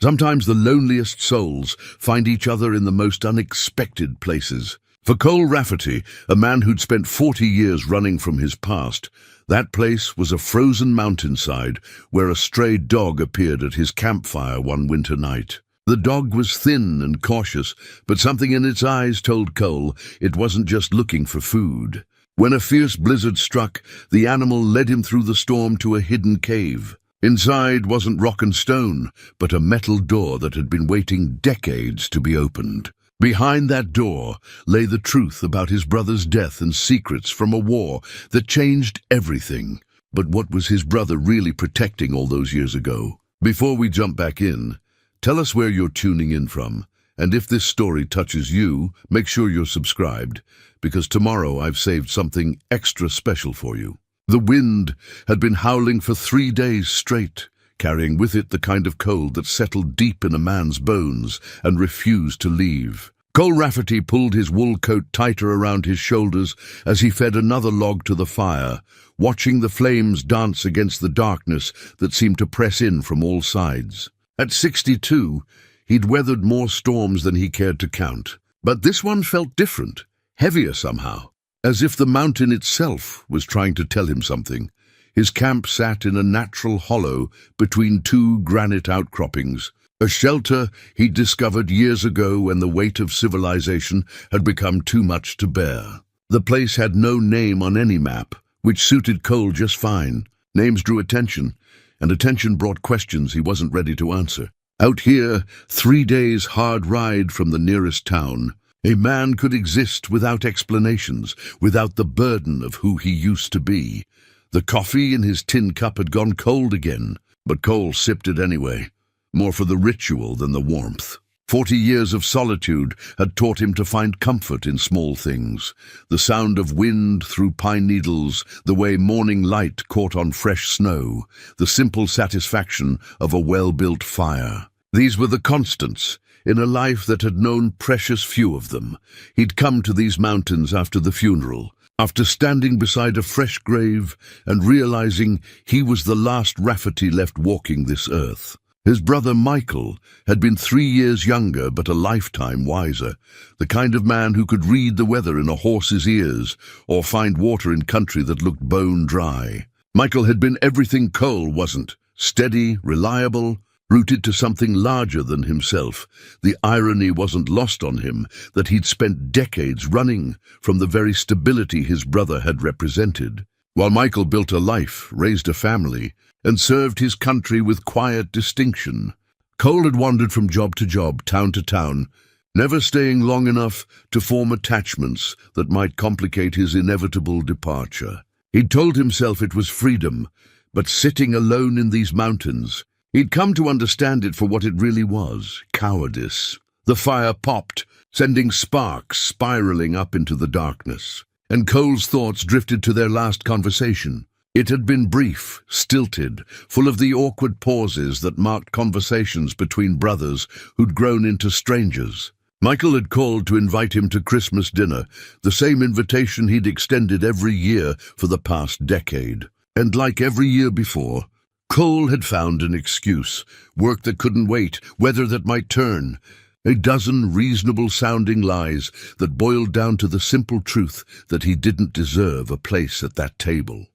Sometimes the loneliest souls find each other in the most unexpected places. For Cole Rafferty, a man who'd spent 40 years running from his past, that place was a frozen mountainside where a stray dog appeared at his campfire one winter night. The dog was thin and cautious, but something in its eyes told Cole it wasn't just looking for food. When a fierce blizzard struck, the animal led him through the storm to a hidden cave. Inside wasn't rock and stone, but a metal door that had been waiting decades to be opened. Behind that door lay the truth about his brother's death and secrets from a war that changed everything. But what was his brother really protecting all those years ago? Before we jump back in, tell us where you're tuning in from. And if this story touches you, make sure you're subscribed, because tomorrow I've saved something extra special for you. The wind had been howling for 3 days straight, carrying with it the kind of cold that settled deep in a man's bones and refused to leave. Cole Rafferty pulled his wool coat tighter around his shoulders as he fed another log to the fire, watching the flames dance against the darkness that seemed to press in from all sides. At 62, he'd weathered more storms than he cared to count. But this one felt different, heavier somehow, as if the mountain itself was trying to tell him something. His camp sat in a natural hollow between two granite outcroppings, a shelter he'd discovered years ago when the weight of civilization had become too much to bear. The place had no name on any map, which suited Cole just fine. Names drew attention, and attention brought questions he wasn't ready to answer. Out here, 3 days' hard ride from the nearest town, a man could exist without explanations, without the burden of who he used to be. The coffee in his tin cup had gone cold again, but Cole sipped it anyway, more for the ritual than the warmth. 40 years of solitude had taught him to find comfort in small things. The sound of wind through pine needles, the way morning light caught on fresh snow, the simple satisfaction of a well-built fire. These were the constants in a life that had known precious few of them. He'd come to these mountains after the funeral, after standing beside a fresh grave and realizing he was the last Rafferty left walking this earth. His brother Michael had been 3 years younger but a lifetime wiser, the kind of man who could read the weather in a horse's ears or find water in country that looked bone dry. Michael had been everything Cole wasn't: steady, reliable, rooted to something larger than himself. The irony wasn't lost on him that he'd spent decades running from the very stability his brother had represented. While Michael built a life, raised a family, and served his country with quiet distinction, Cole had wandered from job to job, town to town, never staying long enough to form attachments that might complicate his inevitable departure. He'd told himself it was freedom, but sitting alone in these mountains, he'd come to understand it for what it really was: cowardice. The fire popped, sending sparks spiraling up into the darkness, and Cole's thoughts drifted to their last conversation. It had been brief, stilted, full of the awkward pauses that marked conversations between brothers who'd grown into strangers. Michael had called to invite him to Christmas dinner, the same invitation he'd extended every year for the past decade. And like every year before, Cole had found an excuse: work that couldn't wait, weather that might turn. A dozen reasonable-sounding lies that boiled down to the simple truth that he didn't deserve a place at that table.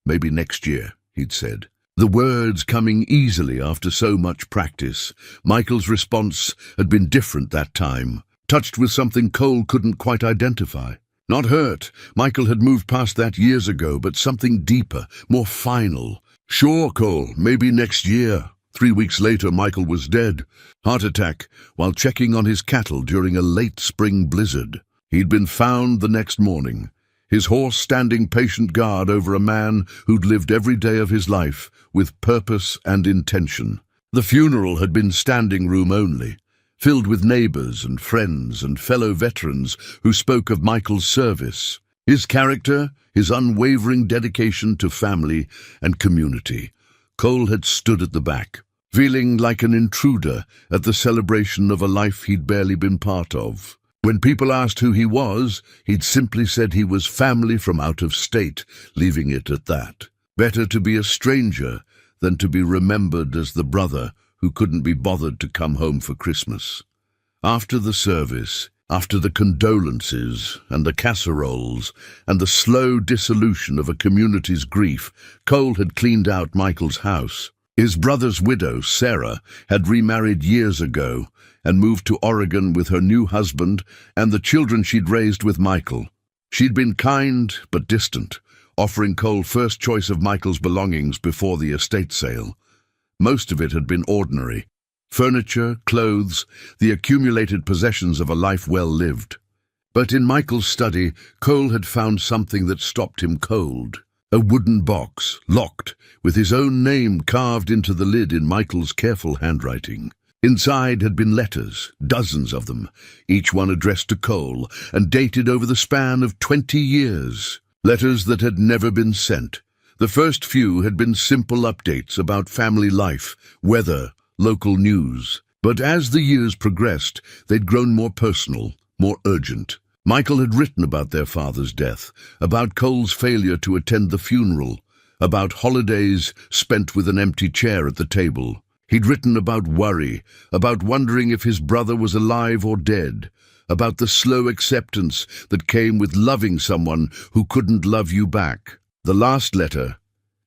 "Maybe next year," he'd said, the words coming easily after so much practice. Michael's response had been different that time, touched with something Cole couldn't quite identify. Not hurt, Michael had moved past that years ago, but something deeper, more final. "Sure, Cole, maybe next year." 3 weeks later, Michael was dead. Heart attack while checking on his cattle during a late spring blizzard. He'd been found the next morning, his horse standing patient guard over a man who'd lived every day of his life with purpose and intention. The funeral had been standing room only, filled with neighbors and friends and fellow veterans who spoke of Michael's service, his character, his unwavering dedication to family and community. Cole had stood at the back, feeling like an intruder at the celebration of a life he'd barely been part of. When people asked who he was, he'd simply said he was family from out of state, leaving it at that. Better to be a stranger than to be remembered as the brother who couldn't be bothered to come home for Christmas. After the service, after the condolences and the casseroles and the slow dissolution of a community's grief, Cole had cleaned out Michael's house. His brother's widow, Sarah, had remarried years ago and moved to Oregon with her new husband and the children she'd raised with Michael. She'd been kind but distant, offering Cole first choice of Michael's belongings before the estate sale. Most of it had been ordinary. Furniture, clothes, the accumulated possessions of a life well lived. But in Michael's study, Cole had found something that stopped him cold. A wooden box, locked, with his own name carved into the lid in Michael's careful handwriting. Inside had been letters, dozens of them, each one addressed to Cole and dated over the span of 20 years. Letters that had never been sent. The first few had been simple updates about family life, weather, local news. But as the years progressed, they'd grown more personal, more urgent. Michael had written about their father's death, about Cole's failure to attend the funeral, about holidays spent with an empty chair at the table. He'd written about worry, about wondering if his brother was alive or dead, about the slow acceptance that came with loving someone who couldn't love you back. The last letter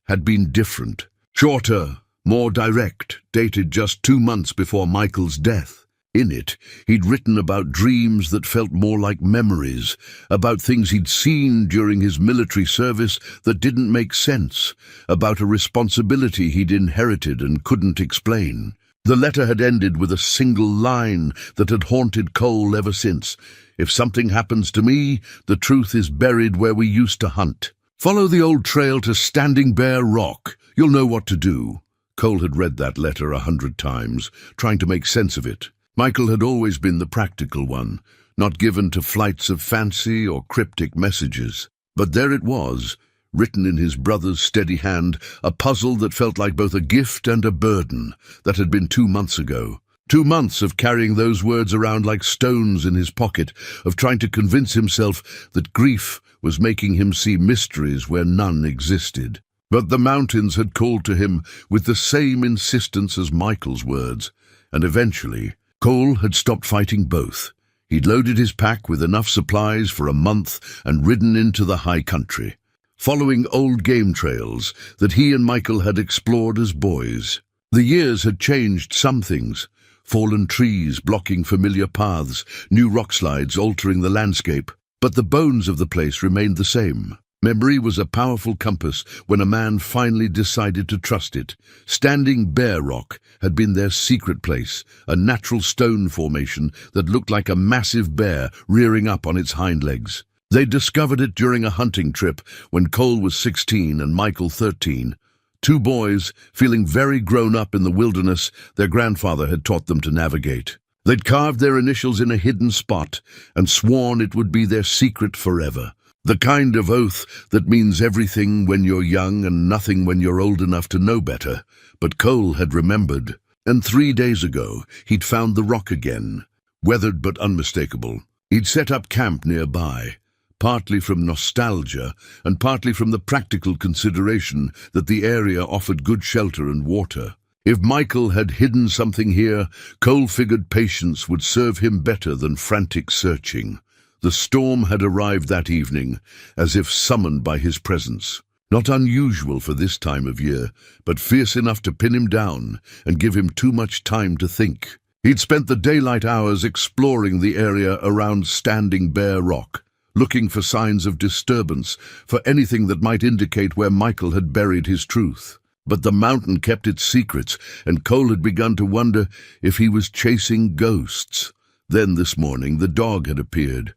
had been different, shorter, more direct, dated just 2 months before Michael's death. In it, he'd written about dreams that felt more like memories, about things he'd seen during his military service that didn't make sense, about a responsibility he'd inherited and couldn't explain. The letter had ended with a single line that had haunted Cole ever since. "If something happens to me, the truth is buried where we used to hunt. Follow the old trail to Standing Bear Rock. You'll know what to do." Cole had read that letter 100 times, trying to make sense of it. Michael had always been the practical one, not given to flights of fancy or cryptic messages. But there it was, written in his brother's steady hand, a puzzle that felt like both a gift and a burden. That had been 2 months ago. 2 months of carrying those words around like stones in his pocket, of trying to convince himself that grief was making him see mysteries where none existed. But the mountains had called to him with the same insistence as Michael's words, and eventually Cole had stopped fighting both. He'd loaded his pack with enough supplies for a month and ridden into the high country, following old game trails that he and Michael had explored as boys. The years had changed some things, fallen trees blocking familiar paths, new rock slides altering the landscape, but the bones of the place remained the same. Memory was a powerful compass when a man finally decided to trust it. Standing Bear Rock had been their secret place, a natural stone formation that looked like a massive bear rearing up on its hind legs. They discovered it during a hunting trip when Cole was 16 and Michael 13. 2 boys, feeling very grown up in the wilderness their grandfather had taught them to navigate. They'd carved their initials in a hidden spot and sworn it would be their secret forever. The kind of oath that means everything when you're young and nothing when you're old enough to know better. But Cole had remembered, and 3 days ago he'd found the rock again, weathered but unmistakable. He'd set up camp nearby, partly from nostalgia and partly from the practical consideration that the area offered good shelter and water. If Michael had hidden something here, Cole figured patience would serve him better than frantic searching. The storm had arrived that evening, as if summoned by his presence. Not unusual for this time of year, but fierce enough to pin him down and give him too much time to think. He'd spent the daylight hours exploring the area around Standing Bear Rock, looking for signs of disturbance, for anything that might indicate where Michael had buried his truth. But the mountain kept its secrets, and Cole had begun to wonder if he was chasing ghosts. Then this morning the dog had appeared.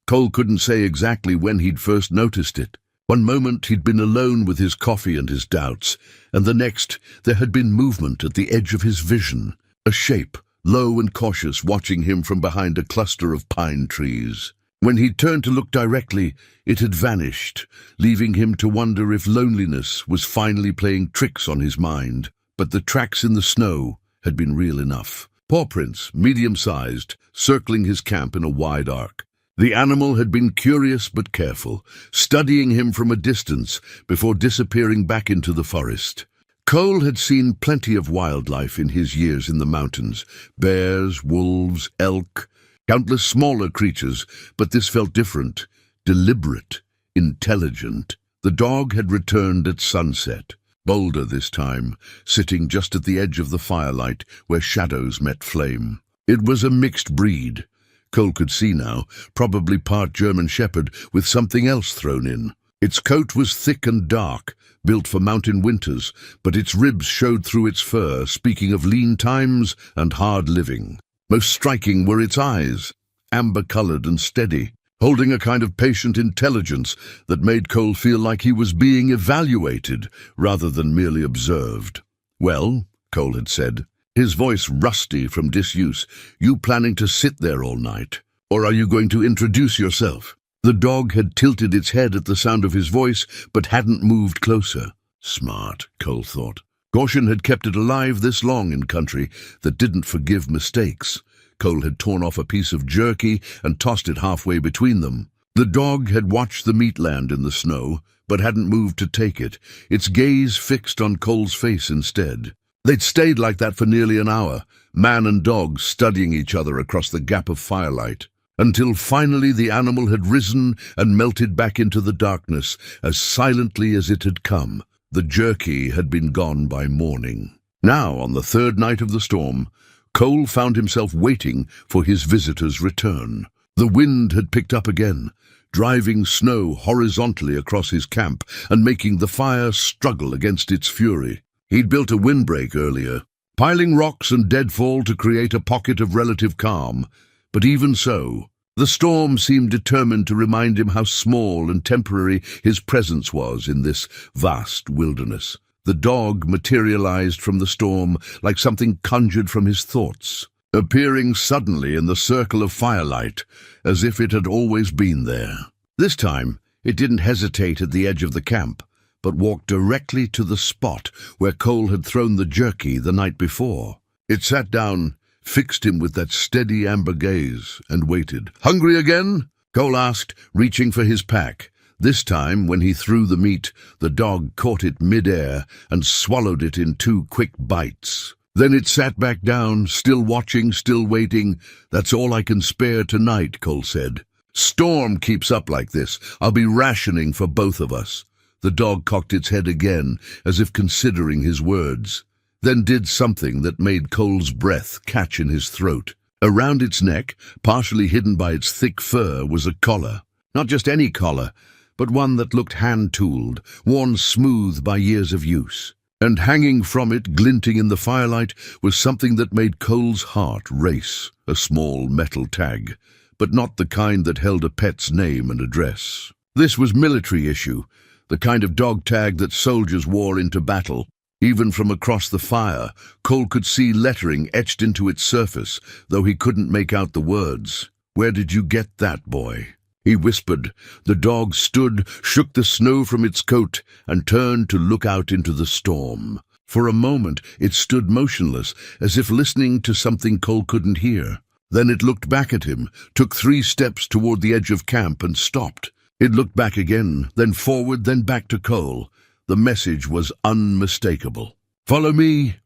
Cole couldn't say exactly when he'd first noticed it. One moment he'd been alone with his coffee and his doubts, and the next there had been movement at the edge of his vision, a shape, low and cautious, watching him from behind a cluster of pine trees. When he'd turned to look directly, it had vanished, leaving him to wonder if loneliness was finally playing tricks on his mind. But the tracks in the snow had been real enough. Paw prints, medium-sized, circling his camp in a wide arc. The animal had been curious but careful, studying him from a distance before disappearing back into the forest. Cole had seen plenty of wildlife in his years in the mountains: bears, wolves, elk, countless smaller creatures, but this felt different, deliberate, intelligent. The dog had returned at sunset, bolder this time, sitting just at the edge of the firelight where shadows met flame. It was a mixed breed. Cole could see now, probably part German Shepherd with something else thrown in. Its coat was thick and dark, built for mountain winters, but its ribs showed through its fur, speaking of lean times and hard living. Most striking were its eyes, amber-colored and steady, holding a kind of patient intelligence that made Cole feel like he was being evaluated rather than merely observed. "Well," Cole had said, his voice rusty from disuse, "you planning to sit there all night? Or are you going to introduce yourself?" The dog had tilted its head at the sound of his voice, but hadn't moved closer. Smart, Cole thought. Caution had kept it alive this long in country that didn't forgive mistakes. Cole had torn off a piece of jerky and tossed it halfway between them. The dog had watched the meat land in the snow, but hadn't moved to take it, its gaze fixed on Cole's face instead. They'd stayed like that for nearly an hour, man and dog studying each other across the gap of firelight, until finally the animal had risen and melted back into the darkness as silently as it had come. The jerky had been gone by morning. Now, on the third night of the storm, Cole found himself waiting for his visitor's return. The wind had picked up again, driving snow horizontally across his camp and making the fire struggle against its fury. He'd built a windbreak earlier, piling rocks and deadfall to create a pocket of relative calm. But even so, the storm seemed determined to remind him how small and temporary his presence was in this vast wilderness. The dog materialized from the storm like something conjured from his thoughts, appearing suddenly in the circle of firelight, as if it had always been there. This time, it didn't hesitate at the edge of the camp, but walked directly to the spot where Cole had thrown the jerky the night before. It sat down, fixed him with that steady amber gaze, and waited. "Hungry again?" Cole asked, reaching for his pack. This time, when he threw the meat, the dog caught it mid-air and swallowed it in 2 quick bites. Then it sat back down, still watching, still waiting. "That's all I can spare tonight," Cole said. "Storm keeps up like this, I'll be rationing for both of us." The dog cocked its head again, as if considering his words, then did something that made Cole's breath catch in his throat. Around its neck, partially hidden by its thick fur, was a collar. Not just any collar, but one that looked hand-tooled, worn smooth by years of use. And hanging from it, glinting in the firelight, was something that made Cole's heart race, a small metal tag, but not the kind that held a pet's name and address. This was military issue, the kind of dog tag that soldiers wore into battle. Even from across the fire, Cole could see lettering etched into its surface, though he couldn't make out the words. "Where did you get that, boy?" he whispered. The dog stood, shook the snow from its coat, and turned to look out into the storm. For a moment, it stood motionless, as if listening to something Cole couldn't hear. Then it looked back at him, took 3 steps toward the edge of camp, and stopped. It looked back again, then forward, then back to Cole. The message was unmistakable. "Follow me."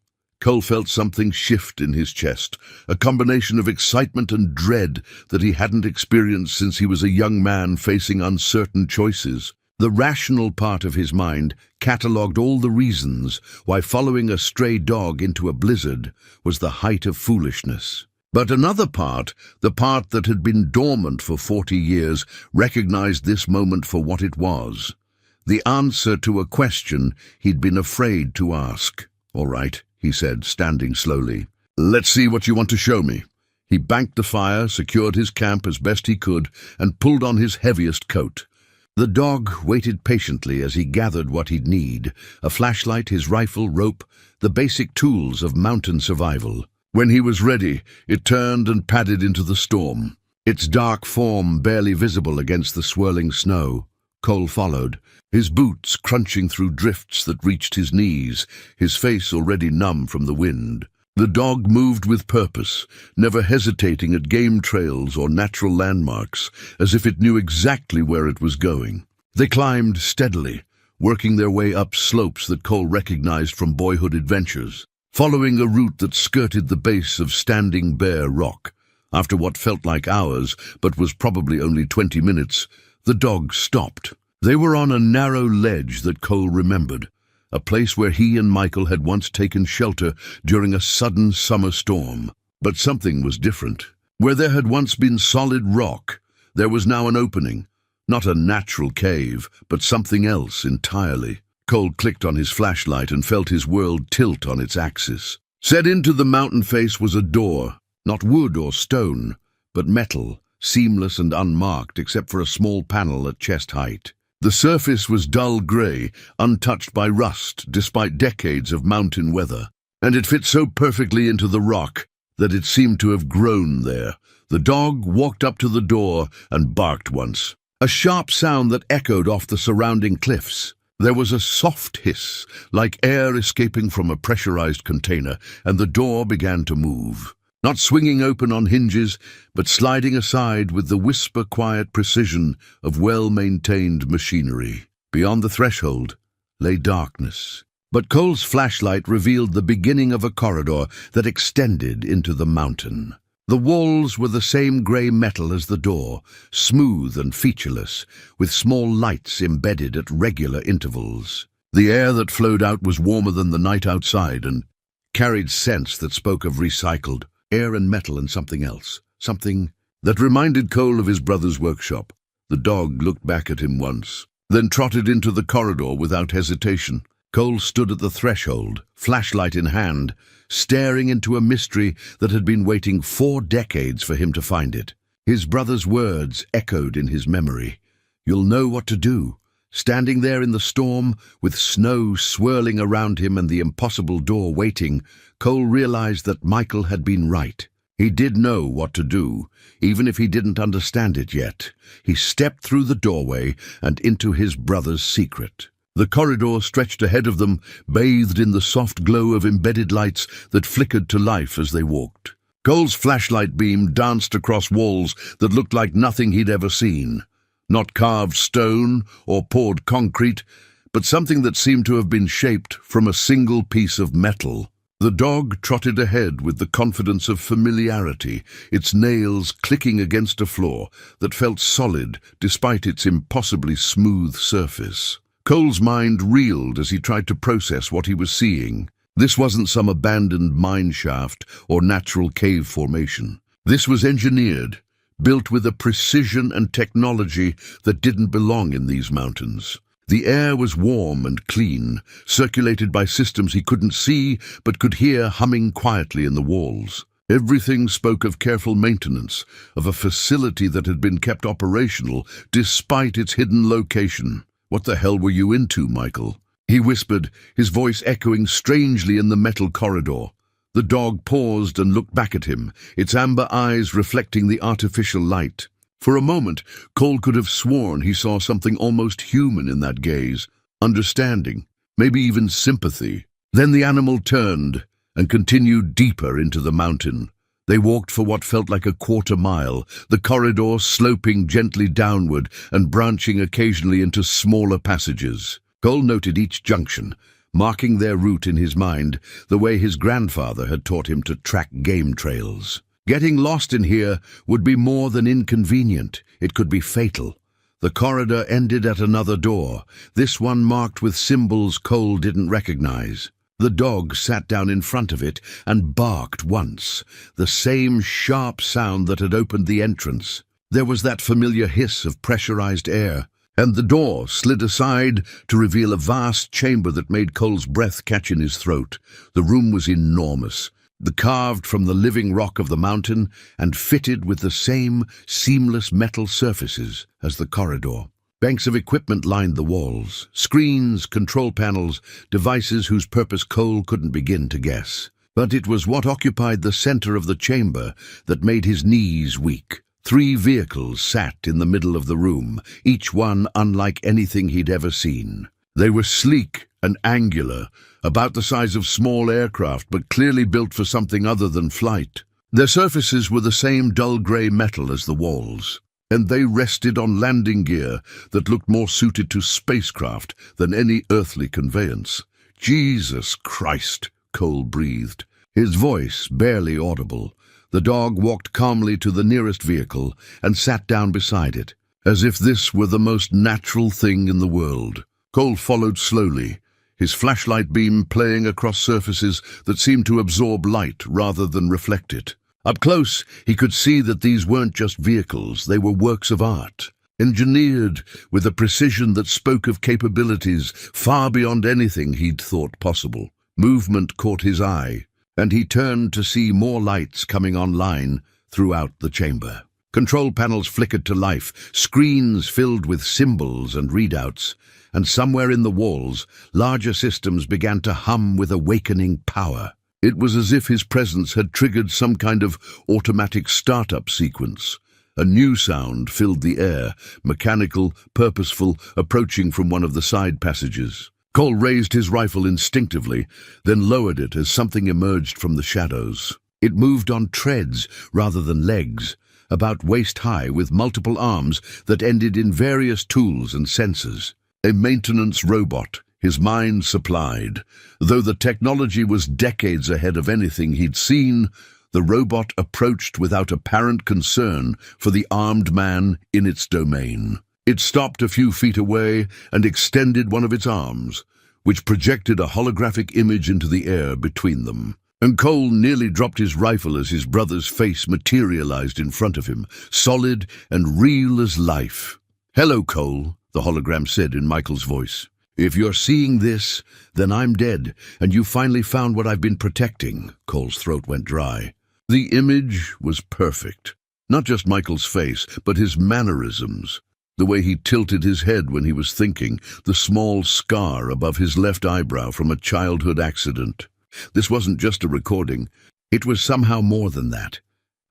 Cole felt something shift in his chest, a combination of excitement and dread that he hadn't experienced since he was a young man facing uncertain choices. The rational part of his mind catalogued all the reasons why following a stray dog into a blizzard was the height of foolishness. But another part, the part that had been dormant for 40 years, recognized this moment for what it was. The answer to a question he'd been afraid to ask. "All right," he said, standing slowly. "Let's see what you want to show me." He banked the fire, secured his camp as best he could, and pulled on his heaviest coat. The dog waited patiently as he gathered what he'd need: a flashlight, his rifle, rope, the basic tools of mountain survival. When he was ready, it turned and padded into the storm, its dark form barely visible against the swirling snow. Cole followed, his boots crunching through drifts that reached his knees, his face already numb from the wind. The dog moved with purpose, never hesitating at game trails or natural landmarks, as if it knew exactly where it was going. They climbed steadily, working their way up slopes that Cole recognized from boyhood adventures, following a route that skirted the base of Standing Bear Rock. After what felt like hours, but was probably only 20 minutes, the dog stopped. They were on a narrow ledge that Cole remembered, a place where he and Michael had once taken shelter during a sudden summer storm. But something was different. Where there had once been solid rock, there was now an opening. Not a natural cave, but something else entirely. Cole clicked on his flashlight and felt his world tilt on its axis. Set into the mountain face was a door, not wood or stone, but metal, seamless and unmarked except for a small panel at chest height. The surface was dull gray, untouched by rust despite decades of mountain weather, and it fit so perfectly into the rock that it seemed to have grown there. The dog walked up to the door and barked once, a sharp sound that echoed off the surrounding cliffs. There was a soft hiss, like air escaping from a pressurized container, and the door began to move. Not swinging open on hinges, but sliding aside with the whisper-quiet precision of well-maintained machinery. Beyond the threshold lay darkness. But Cole's flashlight revealed the beginning of a corridor that extended into the mountain. The walls were the same grey metal as the door, smooth and featureless, with small lights embedded at regular intervals. The air that flowed out was warmer than the night outside and carried scents that spoke of recycled air and metal and something else, something that reminded Cole of his brother's workshop. The dog looked back at him once, then trotted into the corridor without hesitation. Cole stood at the threshold, flashlight in hand, staring into a mystery that had been waiting 4 decades for him to find it. His brother's words echoed in his memory. "You'll know what to do." Standing there in the storm, with snow swirling around him and the impossible door waiting, Cole realized that Michael had been right. He did know what to do, even if he didn't understand it yet. He stepped through the doorway and into his brother's secret. The corridor stretched ahead of them, bathed in the soft glow of embedded lights that flickered to life as they walked. Cole's flashlight beam danced across walls that looked like nothing he'd ever seen. Not carved stone or poured concrete, but something that seemed to have been shaped from a single piece of metal. The dog trotted ahead with the confidence of familiarity, its nails clicking against a floor that felt solid despite its impossibly smooth surface. Cole's mind reeled as he tried to process what he was seeing. This wasn't some abandoned mine shaft or natural cave formation. This was engineered, built with a precision and technology that didn't belong in these mountains. The air was warm and clean, circulated by systems he couldn't see but could hear humming quietly in the walls. Everything spoke of careful maintenance, of a facility that had been kept operational despite its hidden location. "What the hell were you into, Michael?" he whispered, his voice echoing strangely in the metal corridor. The dog paused and looked back at him, its amber eyes reflecting the artificial light. For a moment, Cole could have sworn he saw something almost human in that gaze, understanding, maybe even sympathy. Then the animal turned and continued deeper into the mountain. They walked for what felt like a quarter-mile, the corridor sloping gently downward and branching occasionally into smaller passages. Cole noted each junction, marking their route in his mind, the way his grandfather had taught him to track game trails. Getting lost in here would be more than inconvenient. It could be fatal. The corridor ended at another door, this one marked with symbols Cole didn't recognize. The dog sat down in front of it and barked once, the same sharp sound that had opened the entrance. There was that familiar hiss of pressurized air, and the door slid aside to reveal a vast chamber that made Cole's breath catch in his throat. The room was enormous, carved from the living rock of the mountain and fitted with the same seamless metal surfaces as the corridor. Banks of equipment lined the walls, screens, control panels, devices whose purpose Cole couldn't begin to guess. But it was what occupied the center of the chamber that made his knees weak. 3 vehicles sat in the middle of the room, each one unlike anything he'd ever seen. They were sleek and angular, about the size of small aircraft, but clearly built for something other than flight. Their surfaces were the same dull grey metal as the walls. and they rested on landing gear that looked more suited to spacecraft than any earthly conveyance. "Jesus Christ," Cole breathed, his voice barely audible. The dog walked calmly to the nearest vehicle and sat down beside it, as if this were the most natural thing in the world. Cole followed slowly, his flashlight beam playing across surfaces that seemed to absorb light rather than reflect it. Up close, he could see that these weren't just vehicles, they were works of art, engineered with a precision that spoke of capabilities far beyond anything he'd thought possible. Movement caught his eye, and he turned to see more lights coming online throughout the chamber. Control panels flickered to life, screens filled with symbols and readouts, and somewhere in the walls, larger systems began to hum with awakening power. It was as if his presence had triggered some kind of automatic startup sequence. A new sound filled the air, mechanical, purposeful, approaching from one of the side passages. Cole raised his rifle instinctively, then lowered it as something emerged from the shadows. It moved on treads rather than legs, about waist-high with multiple arms that ended in various tools and sensors. A maintenance robot, his mind supplied. Though the technology was decades ahead of anything he'd seen, the robot approached without apparent concern for the armed man in its domain. It stopped a few feet away and extended one of its arms, which projected a holographic image into the air between them. And Cole nearly dropped his rifle as his brother's face materialized in front of him, solid and real as life. "Hello, Cole," the hologram said in Michael's voice. "If you're seeing this, then I'm dead, and you finally found what I've been protecting." Cole's throat went dry. The image was perfect. Not just Michael's face, but his mannerisms. The way he tilted his head when he was thinking, the small scar above his left eyebrow from a childhood accident. This wasn't just a recording. It was somehow more than that.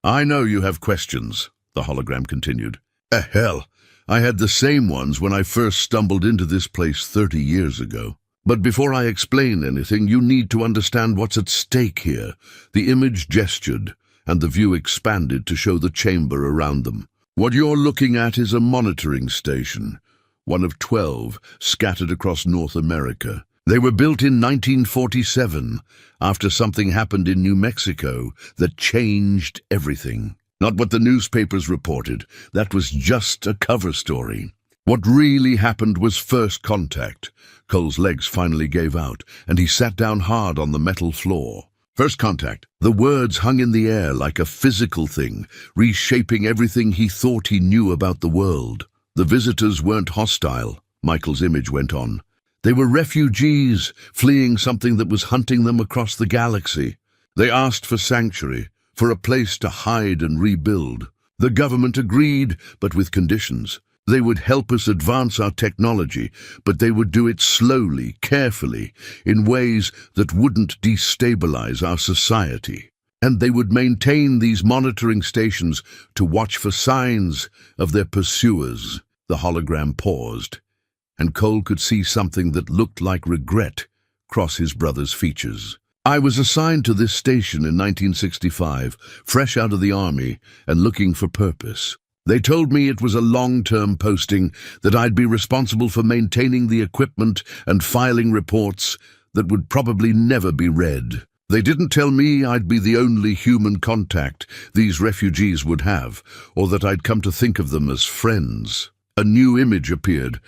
"I know you have questions," the hologram continued. Hell, I had the same ones when I first stumbled into this place 30 years ago. But before I explain anything, you need to understand what's at stake here." The image gestured, and the view expanded to show the chamber around them. "What you're looking at is a monitoring station, one of 12 scattered across North America. They were built in 1947, after something happened in New Mexico that changed everything. Not what the newspapers reported. That was just a cover story. What really happened was first contact." Cole's legs finally gave out, and he sat down hard on the metal floor. First contact. The words hung in the air like a physical thing, reshaping everything he thought he knew about the world. The visitors weren't hostile, Michael's image went on. They were refugees, fleeing something that was hunting them across the galaxy. They asked for sanctuary, for a place to hide and rebuild. The government agreed, but with conditions. They would help us advance our technology, but they would do it slowly, carefully, in ways that wouldn't destabilize our society. And they would maintain these monitoring stations to watch for signs of their pursuers. The hologram paused, and Cole could see something that looked like regret cross his brother's features. "I was assigned to this station in 1965, fresh out of the army and looking for purpose. They told me it was a long-term posting, that I'd be responsible for maintaining the equipment and filing reports that would probably never be read. They didn't tell me I'd be the only human contact these refugees would have, or that I'd come to think of them as friends." A new image appeared,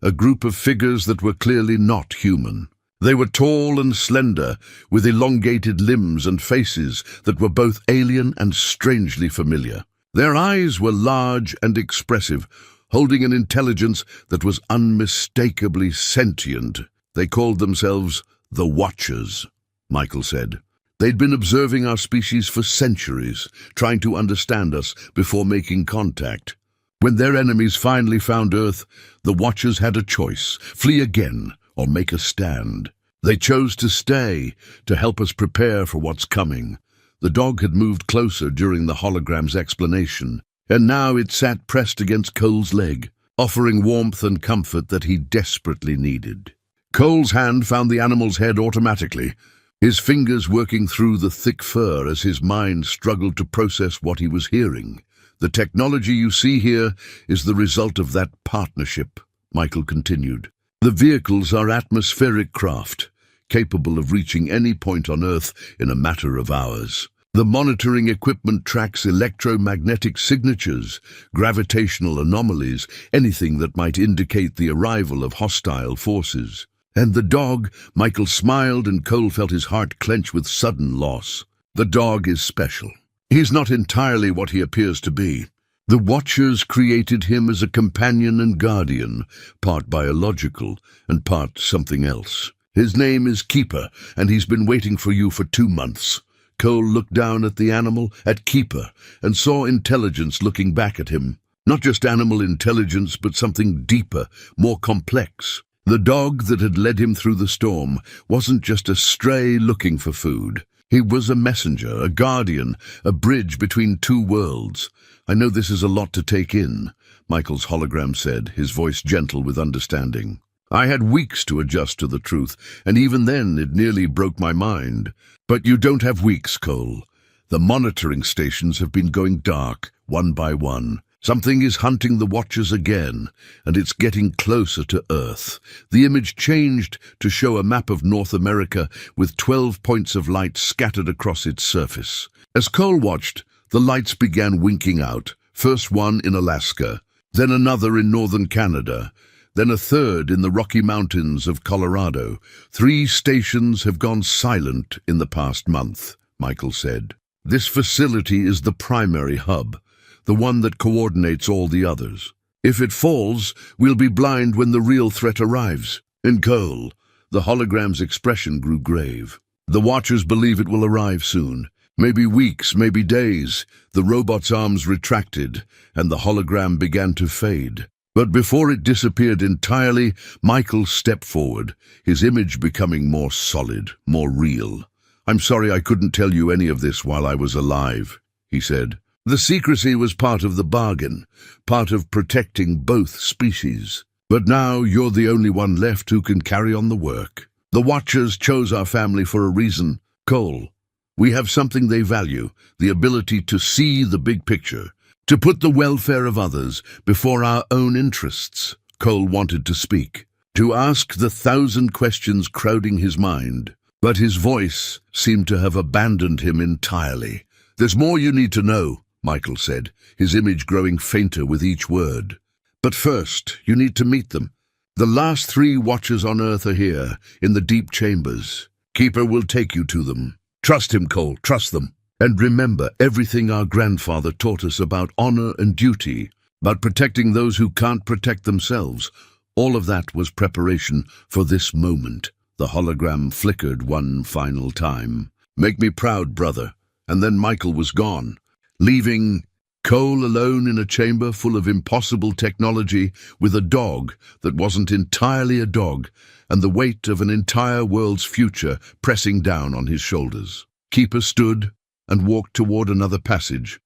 a group of figures that were clearly not human. They were tall and slender, with elongated limbs and faces that were both alien and strangely familiar. Their eyes were large and expressive, holding an intelligence that was unmistakably sentient. They called themselves the Watchers, Michael said. They'd been observing our species for centuries, trying to understand us before making contact. When their enemies finally found Earth, the Watchers had a choice: flee again or make a stand. They chose to stay, to help us prepare for what's coming. The dog had moved closer during the hologram's explanation, and now it sat pressed against Cole's leg, offering warmth and comfort that he desperately needed. Cole's hand found the animal's head automatically, his fingers working through the thick fur as his mind struggled to process what he was hearing. The technology you see here is the result of that partnership, Michael continued. The vehicles are atmospheric craft, capable of reaching any point on Earth in a matter of hours. The monitoring equipment tracks electromagnetic signatures, gravitational anomalies, anything that might indicate the arrival of hostile forces. And the dog, Michael smiled and Cole felt his heart clench with sudden loss. The dog is special. He's not entirely what he appears to be. The Watchers created him as a companion and guardian, part biological and part something else. His name is Keeper, and he's been waiting for you for 2 months. Cole looked down at the animal, at Keeper, and saw intelligence looking back at him. Not just animal intelligence, but something deeper, more complex. The dog that had led him through the storm wasn't just a stray looking for food. He was a messenger, a guardian, a bridge between 2 worlds. I know this is a lot to take in, Michael's hologram said, his voice gentle with understanding. I had weeks to adjust to the truth, and even then it nearly broke my mind. But you don't have weeks, Cole. The monitoring stations have been going dark, one by one. Something is hunting the Watchers again, and it's getting closer to Earth. The image changed to show a map of North America with 12 points of light scattered across its surface. As Cole watched, the lights began winking out, first one in Alaska, then another in northern Canada, then a third in the Rocky Mountains of Colorado. 3 stations have gone silent in the past month, Michael said. This facility is the primary hub, the one that coordinates all the others. If it falls, we'll be blind when the real threat arrives. And Cole, the hologram's expression grew grave. The Watchers believe it will arrive soon. Maybe weeks, maybe days. The robot's arms retracted, and the hologram began to fade. But before it disappeared entirely, Michael stepped forward, his image becoming more solid, more real. I'm sorry I couldn't tell you any of this while I was alive, he said. The secrecy was part of the bargain, part of protecting both species. But now you're the only one left who can carry on the work. The Watchers chose our family for a reason. Cole, we have something they value, the ability to see the big picture, to put the welfare of others before our own interests. Cole wanted to speak, to ask the 1,000 questions crowding his mind, but his voice seemed to have abandoned him entirely. There's more you need to know, Michael said, his image growing fainter with each word. But first, you need to meet them. The last 3 Watchers on Earth are here, in the deep chambers. Keeper will take you to them. Trust him, Cole, trust them. And remember everything our grandfather taught us about honor and duty, about protecting those who can't protect themselves. All of that was preparation for this moment. The hologram flickered one final time. Make me proud, brother. And then Michael was gone, leaving Cole alone in a chamber full of impossible technology with a dog that wasn't entirely a dog, and the weight of an entire world's future pressing down on his shoulders. Keeper stood and walked toward another passage,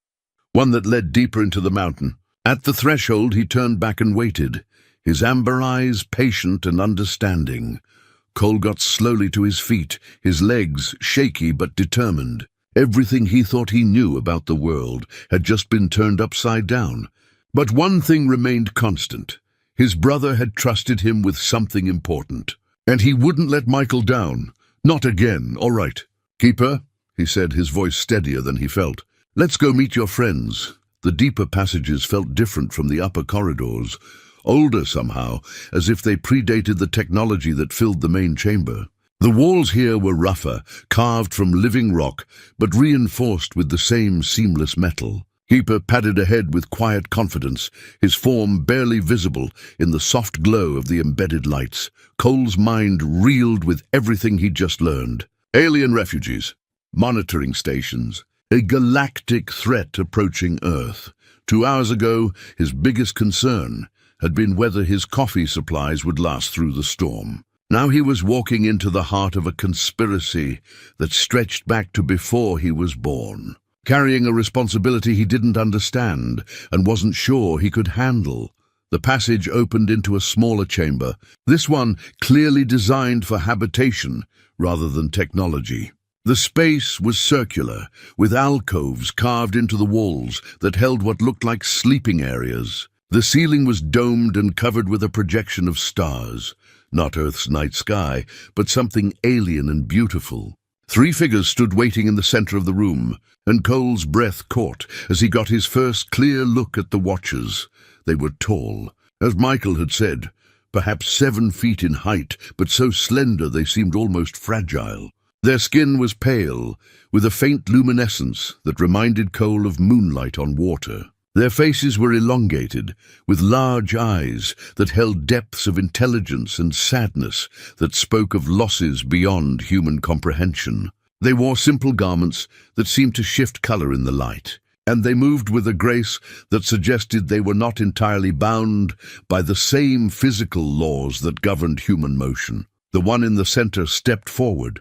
one that led deeper into the mountain. At the threshold, he turned back and waited, his amber eyes patient and understanding. Cole got slowly to his feet, his legs shaky but determined. Everything he thought he knew about the world had just been turned upside down. But one thing remained constant. His brother had trusted him with something important, and he wouldn't let Michael down. Not again, all right. Keeper, he said, his voice steadier than he felt. Let's go meet your friends. The deeper passages felt different from the upper corridors, older somehow, as if they predated the technology that filled the main chamber. The walls here were rougher, carved from living rock, but reinforced with the same seamless metal. Keeper padded ahead with quiet confidence, his form barely visible in the soft glow of the embedded lights. Cole's mind reeled with everything he'd just learned. Alien refugees, monitoring stations, a galactic threat approaching Earth. 2 hours ago, his biggest concern had been whether his coffee supplies would last through the storm. Now he was walking into the heart of a conspiracy that stretched back to before he was born, carrying a responsibility he didn't understand and wasn't sure he could handle. The passage opened into a smaller chamber, this one clearly designed for habitation rather than technology. The space was circular, with alcoves carved into the walls that held what looked like sleeping areas. The ceiling was domed and covered with a projection of stars, not Earth's night sky, but something alien and beautiful. 3 figures stood waiting in the center of the room, and Cole's breath caught as he got his first clear look at the watchers. They were tall, as Michael had said, perhaps 7 feet in height, but so slender they seemed almost fragile. Their skin was pale, with a faint luminescence that reminded Cole of moonlight on water. Their faces were elongated, with large eyes that held depths of intelligence and sadness that spoke of losses beyond human comprehension. They wore simple garments that seemed to shift color in the light, and they moved with a grace that suggested they were not entirely bound by the same physical laws that governed human motion. The one in the center stepped forward,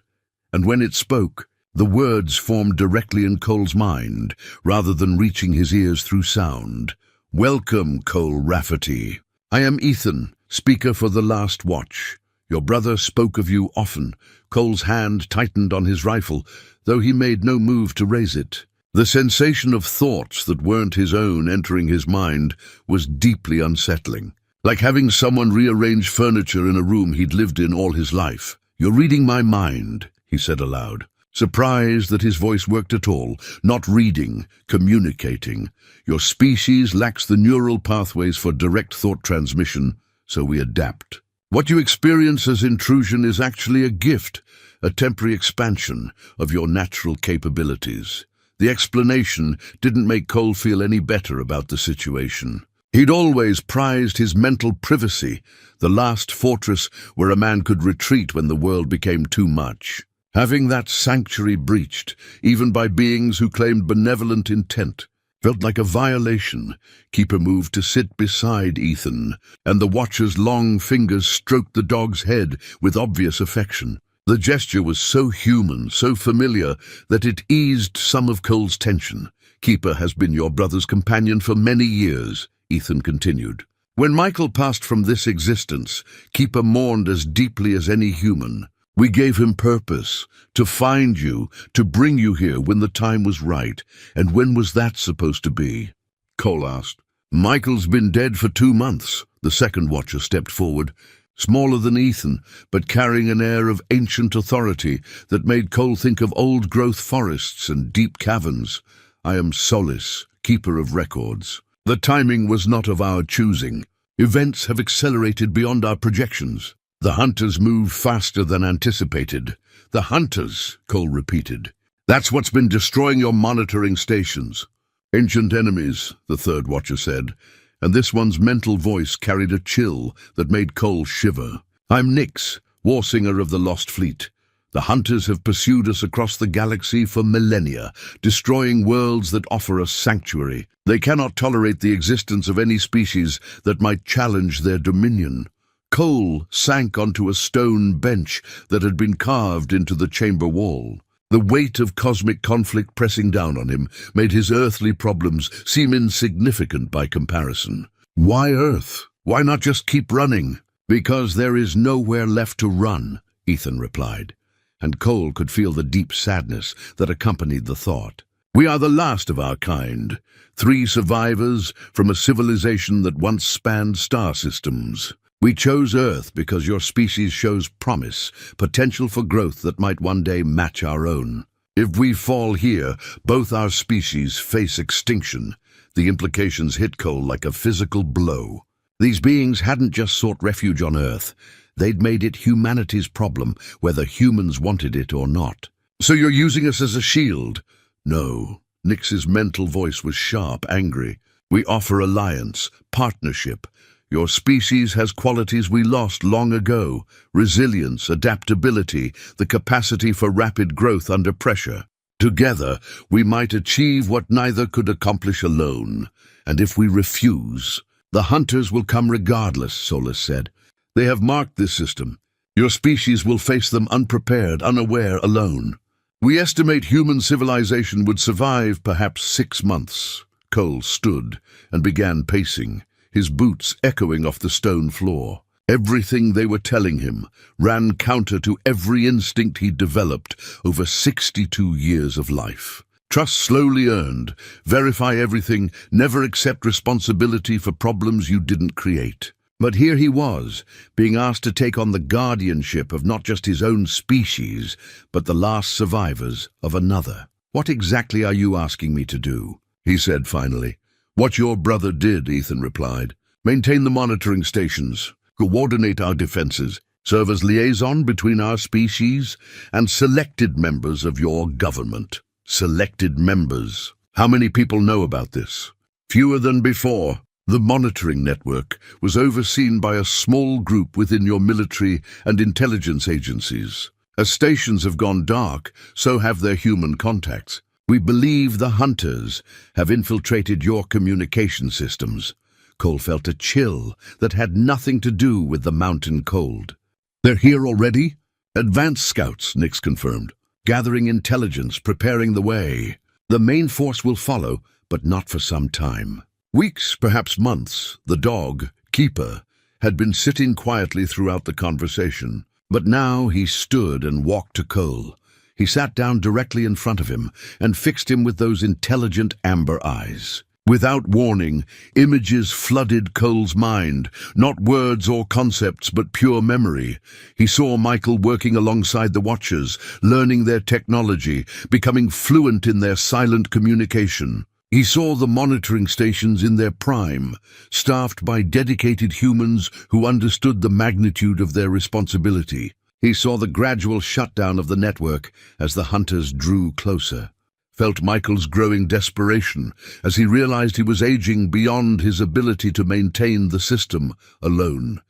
and when it spoke, the words formed directly in Cole's mind, rather than reaching his ears through sound. "Welcome, Cole Rafferty. I am Ethan, speaker for the Last Watch. Your brother spoke of you often." Cole's hand tightened on his rifle, though he made no move to raise it. The sensation of thoughts that weren't his own entering his mind was deeply unsettling, like having someone rearrange furniture in a room he'd lived in all his life. "You're reading my mind," he said aloud, surprised that his voice worked at all. "Not reading, communicating. Your species lacks the neural pathways for direct thought transmission, so we adapt. What you experience as intrusion is actually a gift, a temporary expansion of your natural capabilities." The explanation didn't make Cole feel any better about the situation. He'd always prized his mental privacy, the last fortress where a man could retreat when the world became too much. Having that sanctuary breached, even by beings who claimed benevolent intent, felt like a violation. Keeper moved to sit beside Ethan, and the watcher's long fingers stroked the dog's head with obvious affection. The gesture was so human, so familiar, that it eased some of Cole's tension. "Keeper has been your brother's companion for many years," Ethan continued. "When Michael passed from this existence, Keeper mourned as deeply as any human. We gave him purpose, to find you, to bring you here when the time was right. And when was that supposed to be?" Cole asked. "Michael's been dead for 2 months," the second watcher stepped forward, smaller than Ethan, but carrying an air of ancient authority that made Cole think of old-growth forests and deep caverns. "I am Solace, keeper of records. The timing was not of our choosing. Events have accelerated beyond our projections. The hunters moved faster than anticipated." "The hunters," Cole repeated. "That's what's been destroying your monitoring stations." "Ancient enemies," the third watcher said, and this one's mental voice carried a chill that made Cole shiver. "I'm Nyx, warsinger of the Lost Fleet. The hunters have pursued us across the galaxy for millennia, destroying worlds that offer us sanctuary. They cannot tolerate the existence of any species that might challenge their dominion." Cole sank onto a stone bench that had been carved into the chamber wall. The weight of cosmic conflict pressing down on him made his earthly problems seem insignificant by comparison. "Why Earth? Why not just keep running?" "Because there is nowhere left to run," Ethan replied, and Cole could feel the deep sadness that accompanied the thought. "We are the last of our kind, 3 survivors from a civilization that once spanned star systems. We chose Earth because your species shows promise, potential for growth that might one day match our own. If we fall here, both our species face extinction." The implications hit Cole like a physical blow. These beings hadn't just sought refuge on Earth. They'd made it humanity's problem, whether humans wanted it or not. "So you're using us as a shield?" "No." Nyx's mental voice was sharp, angry. "We offer alliance, partnership. Your species has qualities we lost long ago: resilience, adaptability, the capacity for rapid growth under pressure. Together, we might achieve what neither could accomplish alone. And if we refuse, the hunters will come regardless," Solace said. "They have marked this system. Your species will face them unprepared, unaware, alone. We estimate human civilization would survive perhaps 6 months." Cole stood and began pacing, his boots echoing off the stone floor. Everything they were telling him ran counter to every instinct he'd developed over 62 years of life. Trust slowly earned, verify everything, never accept responsibility for problems you didn't create. But here he was, being asked to take on the guardianship of not just his own species, but the last survivors of another. "What exactly are you asking me to do?" he said finally. "What your brother did," Ethan replied. "Maintain the monitoring stations, coordinate our defenses, serve as liaison between our species and selected members of your government." Selected members. How many people know about this? Fewer than before. The monitoring network was overseen by a small group within your military and intelligence agencies. As stations have gone dark, so have their human contacts. We believe the hunters have infiltrated your communication systems. Cole felt a chill that had nothing to do with the mountain cold. "They're here already?" "Advanced scouts," Nix confirmed. "Gathering intelligence, preparing the way. The main force will follow, but not for some time." Weeks, perhaps months, the dog, Keeper, had been sitting quietly throughout the conversation. But now he stood and walked to Cole. He sat down directly in front of him and fixed him with those intelligent amber eyes. Without warning, images flooded Cole's mind, not words or concepts, but pure memory. He saw Michael working alongside the Watchers, learning their technology, becoming fluent in their silent communication. He saw the monitoring stations in their prime, staffed by dedicated humans who understood the magnitude of their responsibility. He saw the gradual shutdown of the network as the hunters drew closer. Felt Michael's growing desperation as he realized he was aging beyond his ability to maintain the system alone.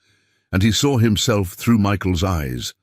And he saw himself through Michael's eyes.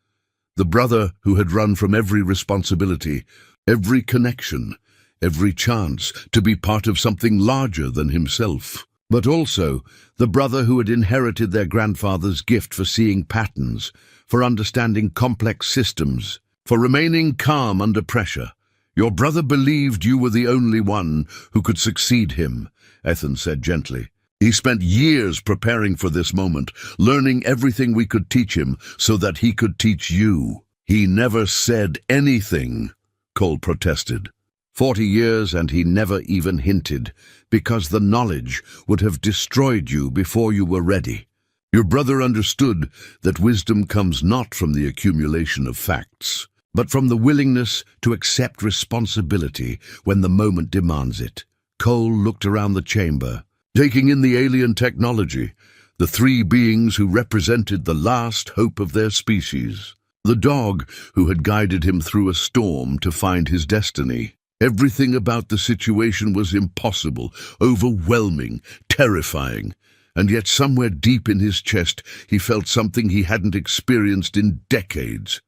The brother who had run from every responsibility, every connection, every chance to be part of something larger than himself. But also the brother who had inherited their grandfather's gift for seeing patterns, for understanding complex systems, for remaining calm under pressure. "Your brother believed you were the only one who could succeed him," Ethan said gently. "He spent years preparing for this moment, learning everything we could teach him so that he could teach you." "He never said anything," Cole protested. 40 years and he never even hinted, because the knowledge would have destroyed you before you were ready. Your brother understood that wisdom comes not from the accumulation of facts, but from the willingness to accept responsibility when the moment demands it. Cole looked around the chamber, taking in the alien technology, the three beings who represented the last hope of their species. The dog who had guided him through a storm to find his destiny. Everything about the situation was impossible, overwhelming, terrifying, and yet somewhere deep in his chest he felt something he hadn't experienced in decades.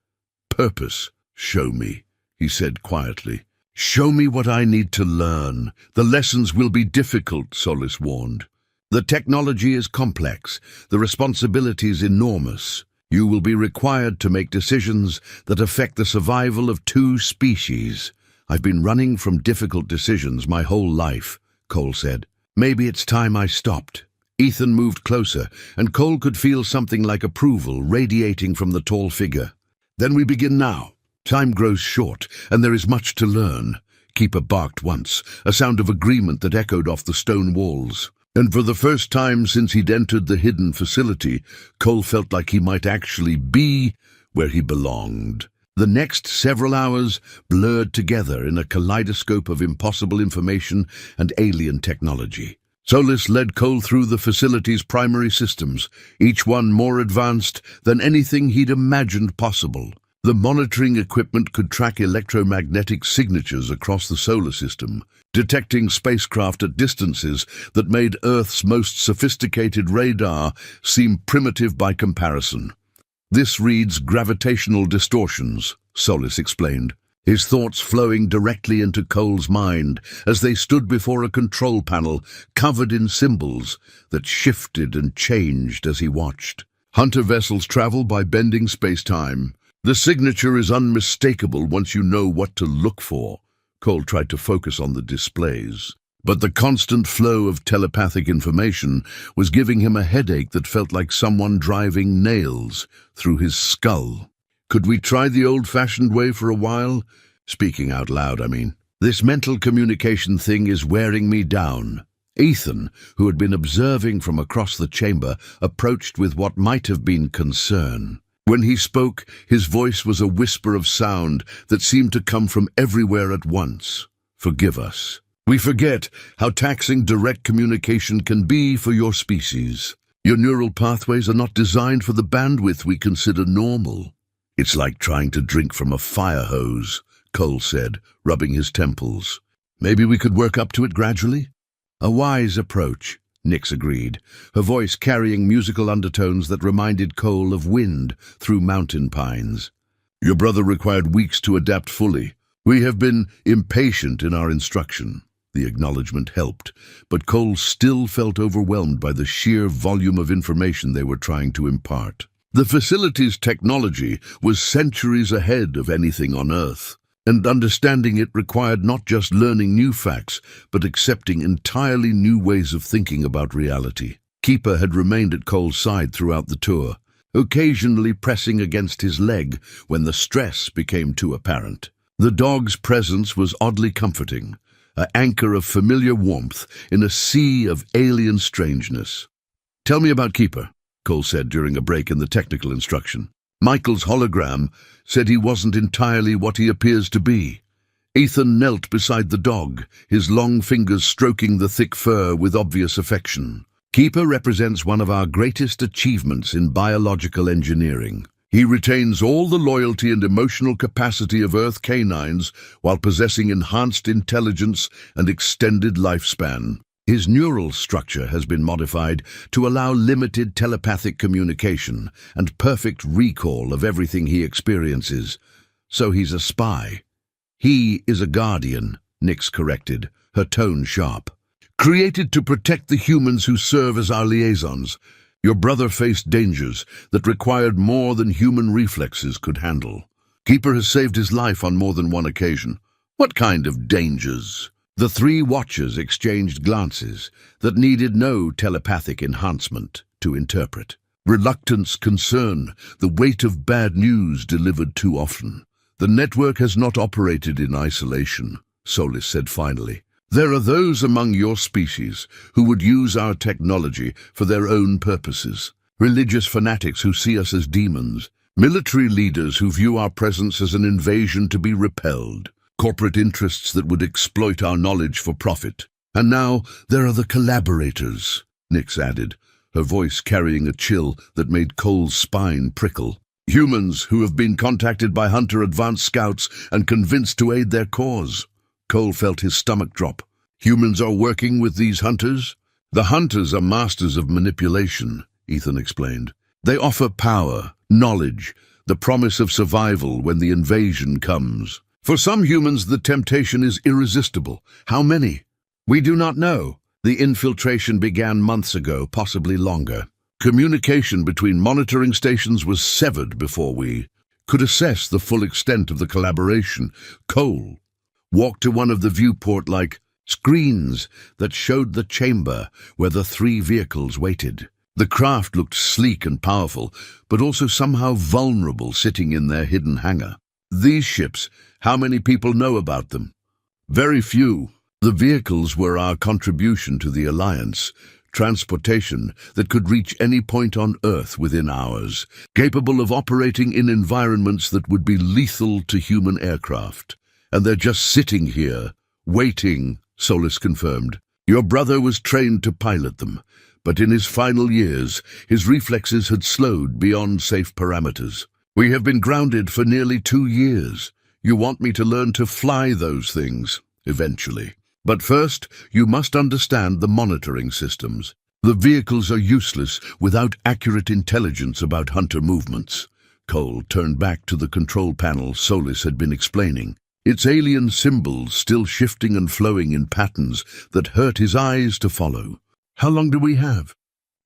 "Purpose. Show me," he said quietly. "Show me what I need to learn. The lessons will be difficult," Solis warned. "The technology is complex, the responsibility is enormous. You will be required to make decisions that affect the survival of 2 species. I've been running from difficult decisions my whole life," Cole said. "Maybe it's time I stopped." Ethan moved closer, and Cole could feel something like approval radiating from the tall figure. "Then we begin now. Time grows short, and there is much to learn." Keeper barked once, a sound of agreement that echoed off the stone walls. And for the first time since he'd entered the hidden facility, Cole felt like he might actually be where he belonged. The next several hours blurred together in a kaleidoscope of impossible information and alien technology. Solis led Cole through the facility's primary systems, each one more advanced than anything he'd imagined possible. The monitoring equipment could track electromagnetic signatures across the solar system, detecting spacecraft at distances that made Earth's most sophisticated radar seem primitive by comparison. "This reads gravitational distortions," Solis explained, his thoughts flowing directly into Cole's mind as they stood before a control panel covered in symbols that shifted and changed as he watched. "Hunter vessels travel by bending space-time. The signature is unmistakable once you know what to look for." Cole tried to focus on the displays. But the constant flow of telepathic information was giving him a headache that felt like someone driving nails through his skull. Could we try the old-fashioned way for a while? Speaking out loud, I mean. This mental communication thing is wearing me down. Ethan, who had been observing from across the chamber, approached with what might have been concern. When he spoke, his voice was a whisper of sound that seemed to come from everywhere at once. Forgive us. We forget how taxing direct communication can be for your species. Your neural pathways are not designed for the bandwidth we consider normal. It's like trying to drink from a fire hose, Cole said, rubbing his temples. Maybe we could work up to it gradually? A wise approach, Nix agreed, her voice carrying musical undertones that reminded Cole of wind through mountain pines. Your brother required weeks to adapt fully. We have been impatient in our instruction. The acknowledgement helped, but Cole still felt overwhelmed by the sheer volume of information they were trying to impart. The facility's technology was centuries ahead of anything on Earth, and understanding it required not just learning new facts, but accepting entirely new ways of thinking about reality. Keeper had remained at Cole's side throughout the tour, occasionally pressing against his leg when the stress became too apparent. The dog's presence was oddly comforting, an anchor of familiar warmth in a sea of alien strangeness. Tell me about Keeper, Cole said during a break in the technical instruction. Michael's hologram said he wasn't entirely what he appears to be. Ethan knelt beside the dog, his long fingers stroking the thick fur with obvious affection. Keeper represents one of our greatest achievements in biological engineering. He retains all the loyalty and emotional capacity of Earth canines while possessing enhanced intelligence and extended lifespan. His neural structure has been modified to allow limited telepathic communication and perfect recall of everything he experiences. So he's a spy. He is a guardian, Nix corrected, her tone sharp. Created to protect the humans who serve as our liaisons. Your brother faced dangers that required more than human reflexes could handle. Keeper has saved his life on more than one occasion. What kind of dangers? The three watchers exchanged glances that needed no telepathic enhancement to interpret. Reluctance, concern, the weight of bad news delivered too often. The network has not operated in isolation, Solis said finally. There are those among your species who would use our technology for their own purposes. Religious fanatics who see us as demons. Military leaders who view our presence as an invasion to be repelled. Corporate interests that would exploit our knowledge for profit. And now there are the collaborators, Nix added, her voice carrying a chill that made Cole's spine prickle. Humans who have been contacted by Hunter advanced scouts and convinced to aid their cause. Cole felt his stomach drop. Humans are working with these hunters? The hunters are masters of manipulation, Ethan explained. They offer power, knowledge, the promise of survival when the invasion comes. For some humans, the temptation is irresistible. How many? We do not know. The infiltration began months ago, possibly longer. Communication between monitoring stations was severed before we could assess the full extent of the collaboration. Cole walked to one of the viewport-like screens that showed the chamber where the three vehicles waited. The craft looked sleek and powerful, but also somehow vulnerable sitting in their hidden hangar. These ships, how many people know about them? Very few. The vehicles were our contribution to the Alliance, transportation that could reach any point on Earth within hours, capable of operating in environments that would be lethal to human aircraft. And they're just sitting here, waiting, Solis confirmed. Your brother was trained to pilot them, but in his final years, his reflexes had slowed beyond safe parameters. We have been grounded for nearly 2 years. You want me to learn to fly those things, eventually. But first, you must understand the monitoring systems. The vehicles are useless without accurate intelligence about Hunter movements. Cole turned back to the control panel Solis had been explaining. Its alien symbols still shifting and flowing in patterns that hurt his eyes to follow. How long do we have?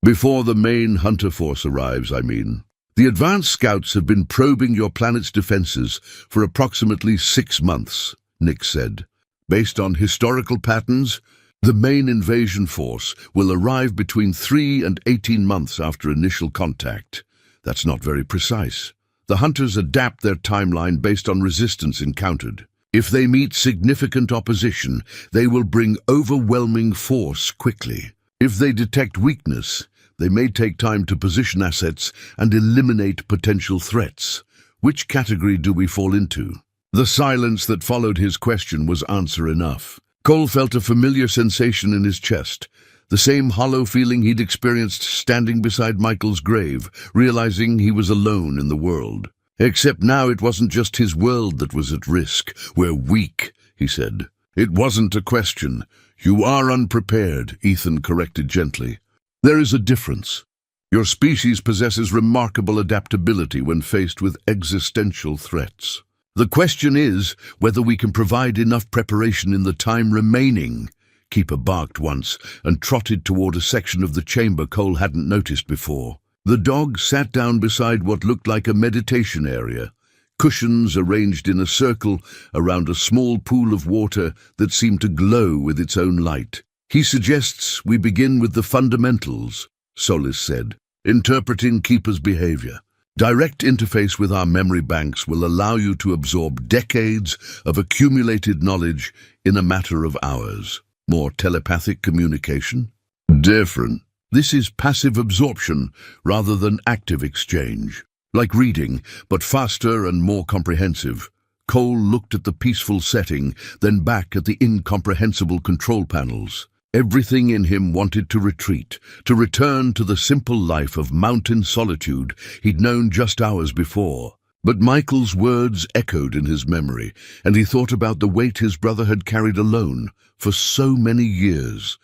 Before the main Hunter force arrives, I mean. The advanced scouts have been probing your planet's defenses for approximately 6 months, Nick said. Based on historical patterns, The main invasion force will arrive between 3 and 18 months after initial contact. That's not very precise. The hunters adapt their timeline based on resistance encountered. If they meet significant opposition, they will bring overwhelming force quickly. If they detect weakness, they may take time to position assets and eliminate potential threats. Which category do we fall into? The silence that followed his question was answer enough. Cole felt a familiar sensation in his chest, the same hollow feeling he'd experienced standing beside Michael's grave, realizing he was alone in the world. Except now it wasn't just his world that was at risk. "We're weak," he said. "It wasn't a question. You are unprepared," Ethan corrected gently. "There is a difference. Your species possesses remarkable adaptability when faced with existential threats. The question is whether we can provide enough preparation in the time remaining." Keeper barked once and trotted toward a section of the chamber Cole hadn't noticed before. The dog sat down beside what looked like a meditation area, cushions arranged in a circle around a small pool of water that seemed to glow with its own light. "He suggests we begin with the fundamentals," Solis said, "interpreting Keeper's behavior. Direct interface with our memory banks will allow you to absorb decades of accumulated knowledge in a matter of hours. More telepathic communication? Different. This is passive absorption rather than active exchange. Like reading, but faster and more comprehensive." Cole looked at the peaceful setting, then back at the incomprehensible control panels. Everything in him wanted to retreat, to return to the simple life of mountain solitude he'd known just hours before. But Michael's words echoed in his memory, and he thought about the weight his brother had carried alone for so many years.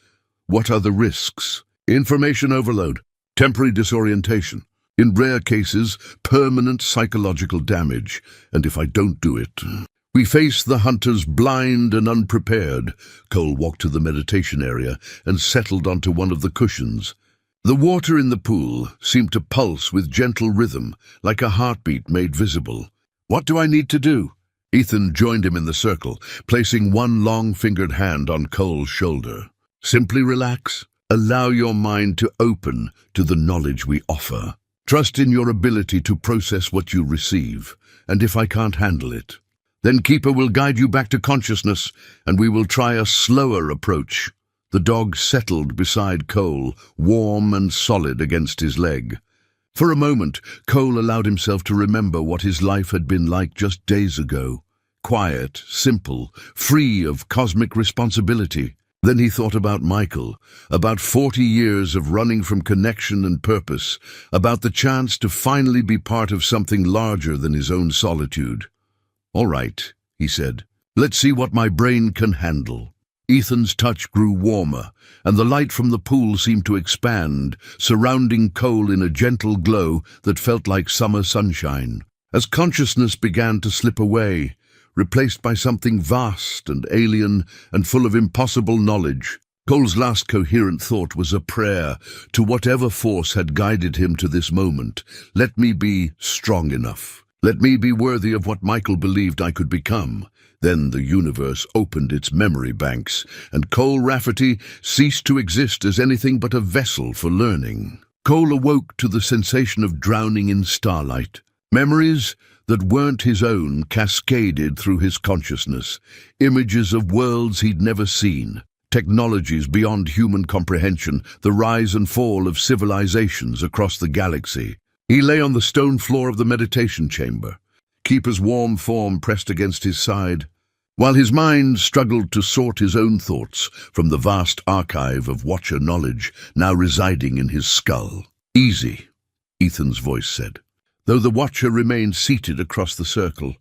What are the risks? Information overload, temporary disorientation. In rare cases, permanent psychological damage. And if I don't do it... We face the hunters blind and unprepared. Cole walked to the meditation area and settled onto one of the cushions. The water in the pool seemed to pulse with gentle rhythm, like a heartbeat made visible. "What do I need to do?" Ethan joined him in the circle, placing one long-fingered hand on Cole's shoulder. "Simply relax. Allow your mind to open to the knowledge we offer. Trust in your ability to process what you receive, and if I can't handle it, then Keeper will guide you back to consciousness, and we will try a slower approach." The dog settled beside Cole, warm and solid against his leg. For a moment, Cole allowed himself to remember what his life had been like just days ago. Quiet, simple, free of cosmic responsibility. Then he thought about Michael, about 40 years of running from connection and purpose, about the chance to finally be part of something larger than his own solitude. "All right," he said. "Let's see what my brain can handle." Ethan's touch grew warmer, and the light from the pool seemed to expand, surrounding Cole in a gentle glow that felt like summer sunshine. As consciousness began to slip away, replaced by something vast and alien and full of impossible knowledge, Cole's last coherent thought was a prayer to whatever force had guided him to this moment. "Let me be strong enough. Let me be worthy of what Michael believed I could become." Then the universe opened its memory banks, and Cole Rafferty ceased to exist as anything but a vessel for learning. Cole awoke to the sensation of drowning in starlight. Memories that weren't his own cascaded through his consciousness, images of worlds he'd never seen, technologies beyond human comprehension, the rise and fall of civilizations across the galaxy. He lay on the stone floor of the meditation chamber, Keeper's warm form pressed against his side, while his mind struggled to sort his own thoughts from the vast archive of Watcher knowledge now residing in his skull. "Easy," Ethan's voice said, though the Watcher remained seated across the circle.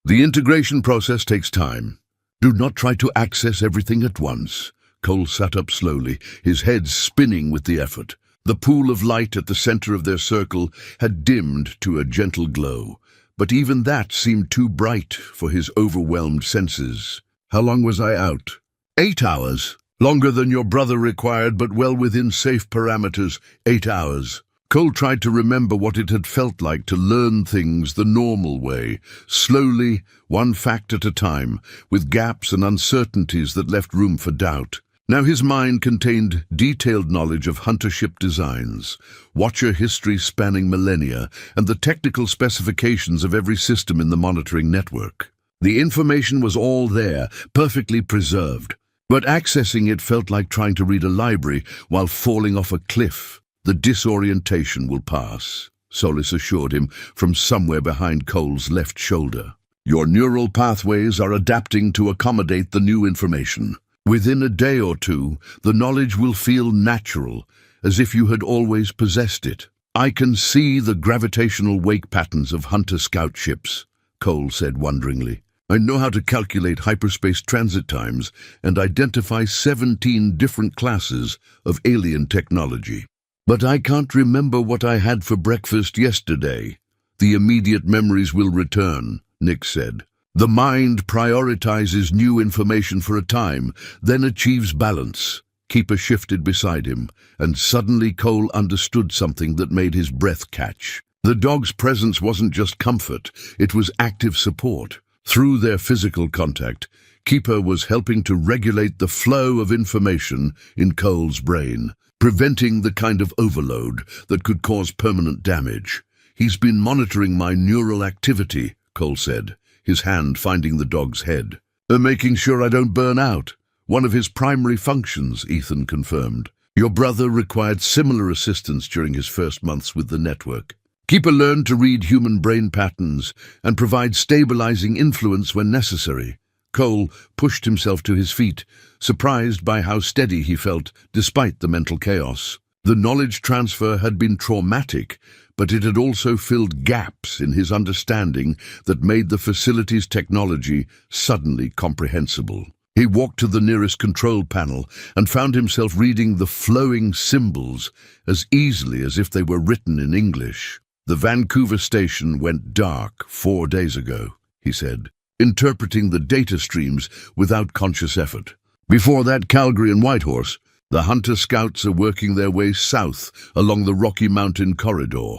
"The integration process takes time. Do not try to access everything at once." Cole sat up slowly, his head spinning with the effort. The pool of light at the center of their circle had dimmed to a gentle glow, but even that seemed too bright for his overwhelmed senses. "How long was I out?" 8 hours. Longer than your brother required, but well within safe parameters. 8 hours. Cole tried to remember what it had felt like to learn things the normal way, slowly, one fact at a time, with gaps and uncertainties that left room for doubt. Now his mind contained detailed knowledge of hunter ship designs, watcher history spanning millennia, and the technical specifications of every system in the monitoring network. The information was all there, perfectly preserved, but accessing it felt like trying to read a library while falling off a cliff. The disorientation will pass, Solis assured him from somewhere behind Cole's left shoulder. Your neural pathways are adapting to accommodate the new information. Within a day or two, the knowledge will feel natural, as if you had always possessed it. I can see the gravitational wake patterns of hunter scout ships, Cole said wonderingly. I know how to calculate hyperspace transit times and identify 17 different classes of alien technology. But I can't remember what I had for breakfast yesterday. The immediate memories will return, Nick said. The mind prioritizes new information for a time, then achieves balance. Keeper shifted beside him, and suddenly Cole understood something that made his breath catch. The dog's presence wasn't just comfort, it was active support. Through their physical contact, Keeper was helping to regulate the flow of information in Cole's brain, preventing the kind of overload that could cause permanent damage. He's been monitoring my neural activity, Cole said, his hand finding the dog's head. Making sure I don't burn out. One of his primary functions, Ethan confirmed. Your brother required similar assistance during his first months with the network. Keeper learned to read human brain patterns and provide stabilizing influence when necessary. Cole pushed himself to his feet, surprised by how steady he felt despite the mental chaos. The knowledge transfer had been traumatic, but it had also filled gaps in his understanding that made the facility's technology suddenly comprehensible. He walked to the nearest control panel and found himself reading the flowing symbols as easily as if they were written in English. The Vancouver station went dark 4 days ago, he said, interpreting the data streams without conscious effort. Before that, Calgary and Whitehorse, the hunter scouts are working their way south along the Rocky Mountain corridor.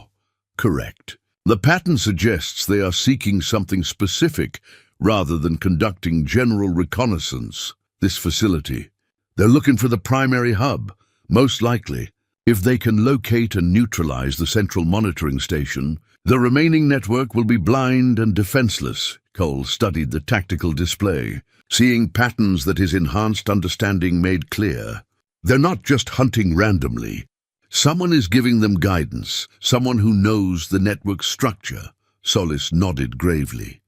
Correct. The pattern suggests they are seeking something specific rather than conducting general reconnaissance. This facility. They're looking for the primary hub, most likely. If they can locate and neutralize the central monitoring station, the remaining network will be blind and defenseless. Cole studied the tactical display, seeing patterns that his enhanced understanding made clear. They're not just hunting randomly. Someone is giving them guidance, someone who knows the network's structure. Solis nodded gravely.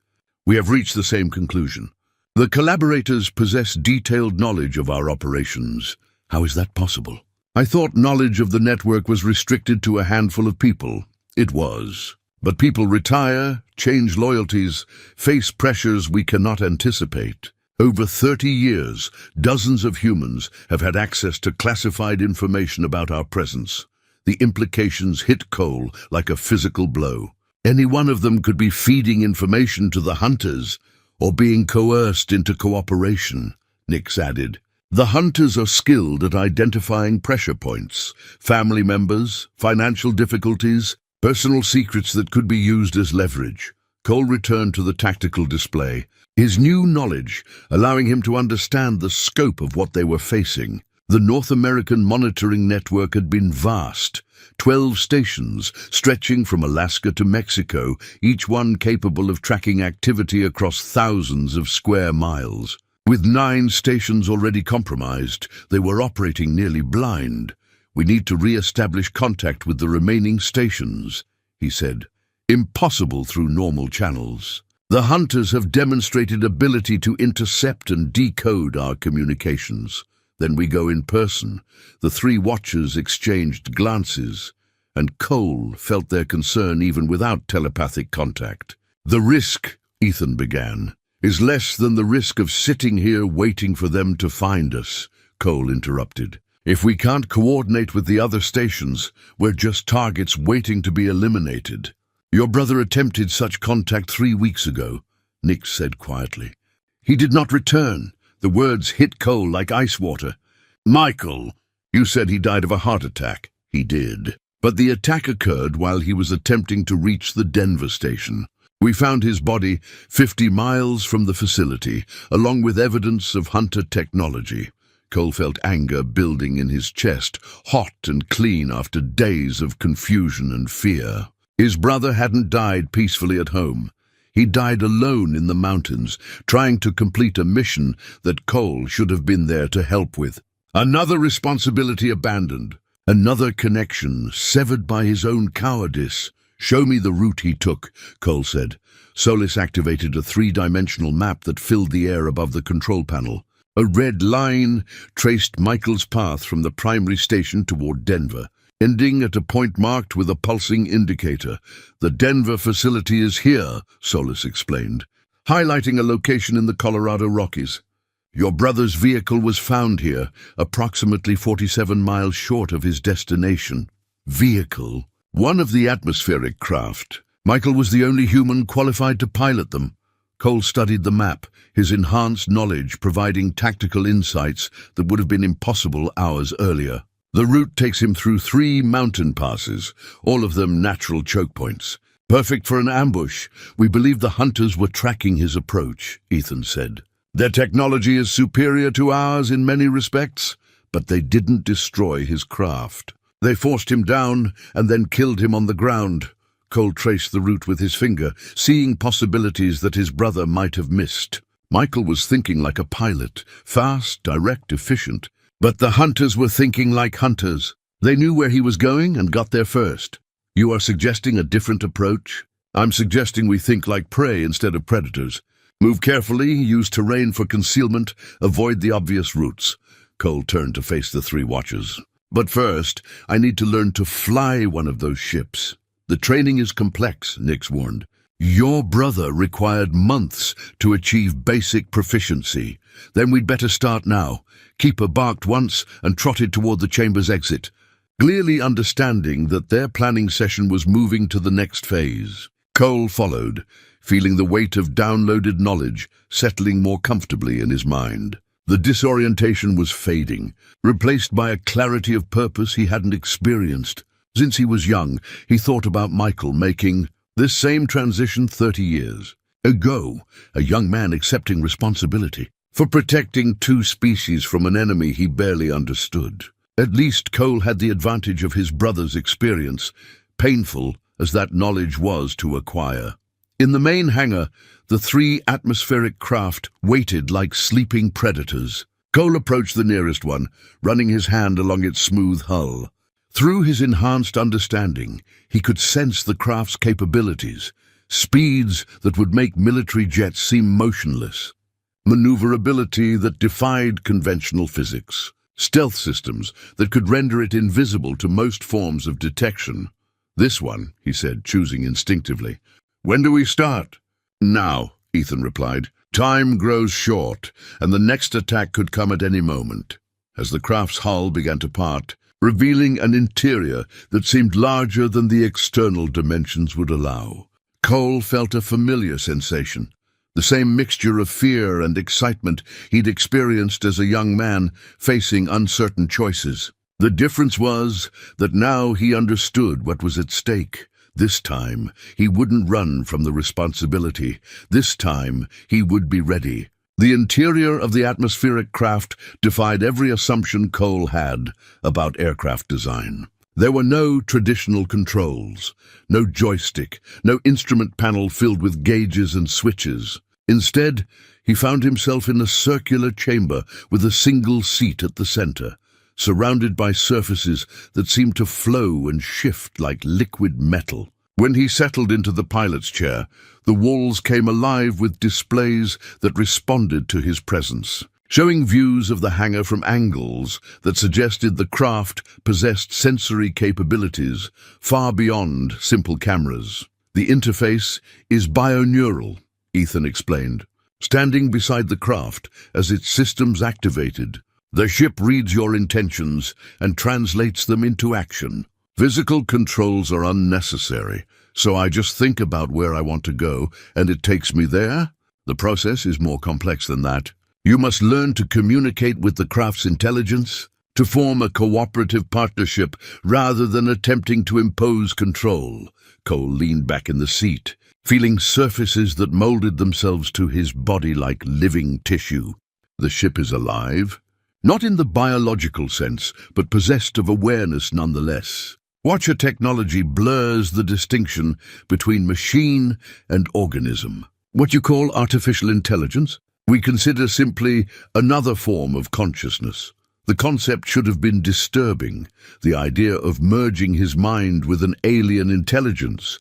We have reached the same conclusion. The collaborators possess detailed knowledge of our operations. How is that possible? I thought knowledge of the network was restricted to a handful of people. It was. But people retire, change loyalties, face pressures we cannot anticipate. Over 30 years, dozens of humans have had access to classified information about our presence. The implications hit Cole like a physical blow. Any one of them could be feeding information to the hunters or being coerced into cooperation, Nix added. The hunters are skilled at identifying pressure points, family members, financial difficulties, personal secrets that could be used as leverage. Cole returned to the tactical display, his new knowledge allowing him to understand the scope of what they were facing. The North American monitoring network had been vast, 12 stations stretching from Alaska to Mexico, each one capable of tracking activity across thousands of square miles. With 9 stations already compromised, they were operating nearly blind. We need to re-establish contact with the remaining stations, he said. Impossible through normal channels. The hunters have demonstrated ability to intercept and decode our communications. Then we go in person. The 3 watchers exchanged glances, and Cole felt their concern even without telepathic contact. The risk, Ethan began, is less than the risk of sitting here waiting for them to find us, Cole interrupted. If we can't coordinate with the other stations, we're just targets waiting to be eliminated. Your brother attempted such contact 3 weeks ago, Nix said quietly. He did not return. The words hit Cole like ice water. Michael, you said he died of a heart attack. He did. But the attack occurred while he was attempting to reach the Denver station. We found his body 50 miles from the facility, along with evidence of hunter technology. Cole felt anger building in his chest, hot and clean after days of confusion and fear. His brother hadn't died peacefully at home. He died alone in the mountains, trying to complete a mission that Cole should have been there to help with. Another responsibility abandoned. Another connection severed by his own cowardice. "Show me the route he took," Cole said. Solis activated a three-dimensional map that filled the air above the control panel. A red line traced Michael's path from the primary station toward Denver, ending at a point marked with a pulsing indicator. "The Denver facility is here," Solis explained, highlighting a location in the Colorado Rockies. "Your brother's vehicle was found here, approximately 47 miles short of his destination." Vehicle? One of the atmospheric craft. Michael was the only human qualified to pilot them. Cole studied the map, his enhanced knowledge providing tactical insights that would have been impossible hours earlier. The route takes him through 3 mountain passes, all of them natural choke points. "Perfect for an ambush. We believe the hunters were tracking his approach," Ethan said. "Their technology is superior to ours in many respects, but they didn't destroy his craft. They forced him down and then killed him on the ground." Cole traced the route with his finger, seeing possibilities that his brother might have missed. Michael was thinking like a pilot, fast, direct, efficient. But the hunters were thinking like hunters. They knew where he was going and got there first. "You are suggesting a different approach?" "I'm suggesting we think like prey instead of predators. Move carefully, use terrain for concealment, avoid the obvious routes." Cole turned to face the 3 watchers. "But first, I need to learn to fly one of those ships." "The training is complex," Nix warned. "Your brother required months to achieve basic proficiency. Then we'd better start now." Keeper barked once and trotted toward the chamber's exit, clearly understanding that their planning session was moving to the next phase. Cole followed, feeling the weight of downloaded knowledge settling more comfortably in his mind. The disorientation was fading, replaced by a clarity of purpose he hadn't experienced. Since he was young, he thought about Michael making this same transition 30 years ago, a young man accepting responsibility for protecting 2 species from an enemy he barely understood. At least Cole had the advantage of his brother's experience, painful as that knowledge was to acquire. In the main hangar, the 3 atmospheric craft waited like sleeping predators. Cole approached the nearest one, running his hand along its smooth hull. Through his enhanced understanding, he could sense the craft's capabilities, speeds that would make military jets seem motionless, maneuverability that defied conventional physics, stealth systems that could render it invisible to most forms of detection. "This one," he said, choosing instinctively. "When do we start?" "Now," Ethan replied. "Time grows short, and the next attack could come at any moment." As the craft's hull began to part, revealing an interior that seemed larger than the external dimensions would allow, Cole felt a familiar sensation, the same mixture of fear and excitement he'd experienced as a young man facing uncertain choices. The difference was that now he understood what was at stake. This time, he wouldn't run from the responsibility. This time, he would be ready. The interior of the atmospheric craft defied every assumption Cole had about aircraft design. There were no traditional controls, no joystick, no instrument panel filled with gauges and switches. Instead, he found himself in a circular chamber with a single seat at the center, surrounded by surfaces that seemed to flow and shift like liquid metal. When he settled into the pilot's chair, the walls came alive with displays that responded to his presence, showing views of the hangar from angles that suggested the craft possessed sensory capabilities far beyond simple cameras. "The interface is bioneural," Ethan explained, standing beside the craft as its systems activated. "The ship reads your intentions and translates them into action. Physical controls are unnecessary, so I just think about where I want to go, and it takes me there. The process is more complex than that. You must learn to communicate with the craft's intelligence, to form a cooperative partnership rather than attempting to impose control." Cole leaned back in the seat, feeling surfaces that molded themselves to his body like living tissue. "The ship is alive?" Not in the biological sense, but possessed of awareness nonetheless. Watcher technology blurs the distinction between machine and organism. What you call artificial intelligence, we consider simply another form of consciousness. The concept should have been disturbing, the idea of merging his mind with an alien intelligence.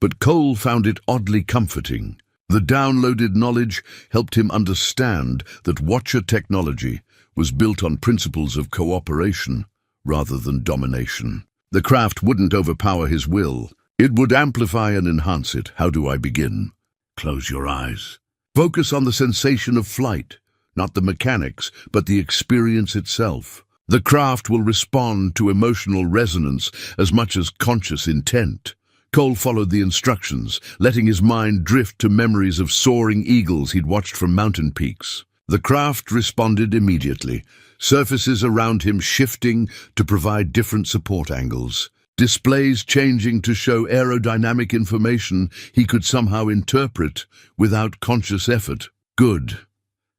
But Cole found it oddly comforting. The downloaded knowledge helped him understand that Watcher technology was built on principles of cooperation rather than domination. The craft wouldn't overpower his will. It would amplify and enhance it. How do I begin? Close your eyes. Focus on the sensation of flight, not the mechanics, but the experience itself. The craft will respond to emotional resonance as much as conscious intent. Cole followed the instructions, letting his mind drift to memories of soaring eagles he'd watched from mountain peaks. The craft responded immediately, surfaces around him shifting to provide different support angles, displays changing to show aerodynamic information he could somehow interpret without conscious effort. Good,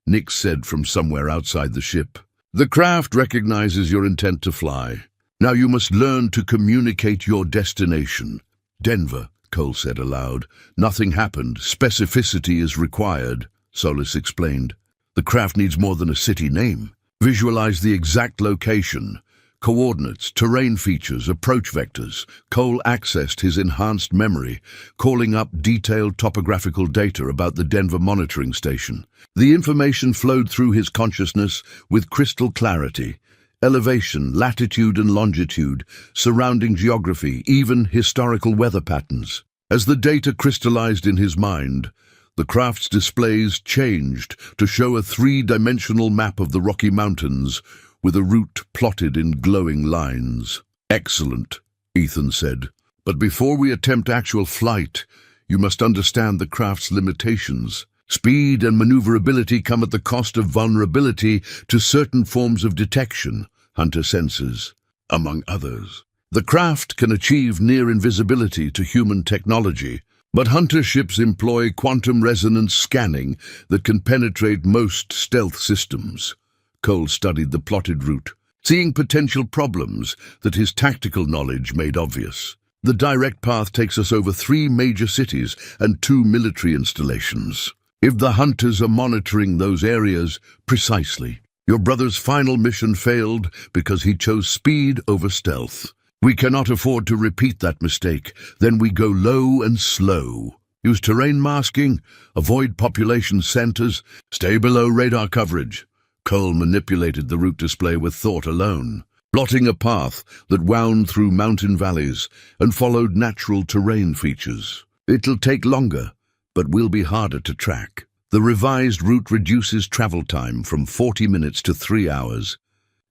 Nick said from somewhere outside the ship. The craft recognizes your intent to fly. Now you must learn to communicate your destination. Denver, Cole said aloud. Nothing happened. Specificity is required, Solis explained. The craft needs more than a city name. Visualize the exact location, coordinates, terrain features, approach vectors. Cole accessed his enhanced memory, calling up detailed topographical data about the Denver monitoring station. The information flowed through his consciousness with crystal clarity. Elevation, latitude and longitude, surrounding geography, even historical weather patterns. As the data crystallized in his mind, the craft's displays changed to show a three-dimensional map of the Rocky Mountains with a route plotted in glowing lines. Excellent, Ethan said. But before we attempt actual flight, you must understand the craft's limitations. Speed and maneuverability come at the cost of vulnerability to certain forms of detection, hunter sensors, among others. The craft can achieve near invisibility to human technology, but hunter ships employ quantum resonance scanning that can penetrate most stealth systems. Cole studied the plotted route, seeing potential problems that his tactical knowledge made obvious. The direct path takes us over 3 major cities and 2 military installations. If the hunters are monitoring those areas precisely, your brother's final mission failed because he chose speed over stealth. We cannot afford to repeat that mistake. Then we go low and slow. Use terrain masking, avoid population centers, stay below radar coverage. Cole manipulated the route display with thought alone, plotting a path that wound through mountain valleys and followed natural terrain features. It'll take longer, but will be harder to track. The revised route reduces travel time from 40 minutes to 3 hours.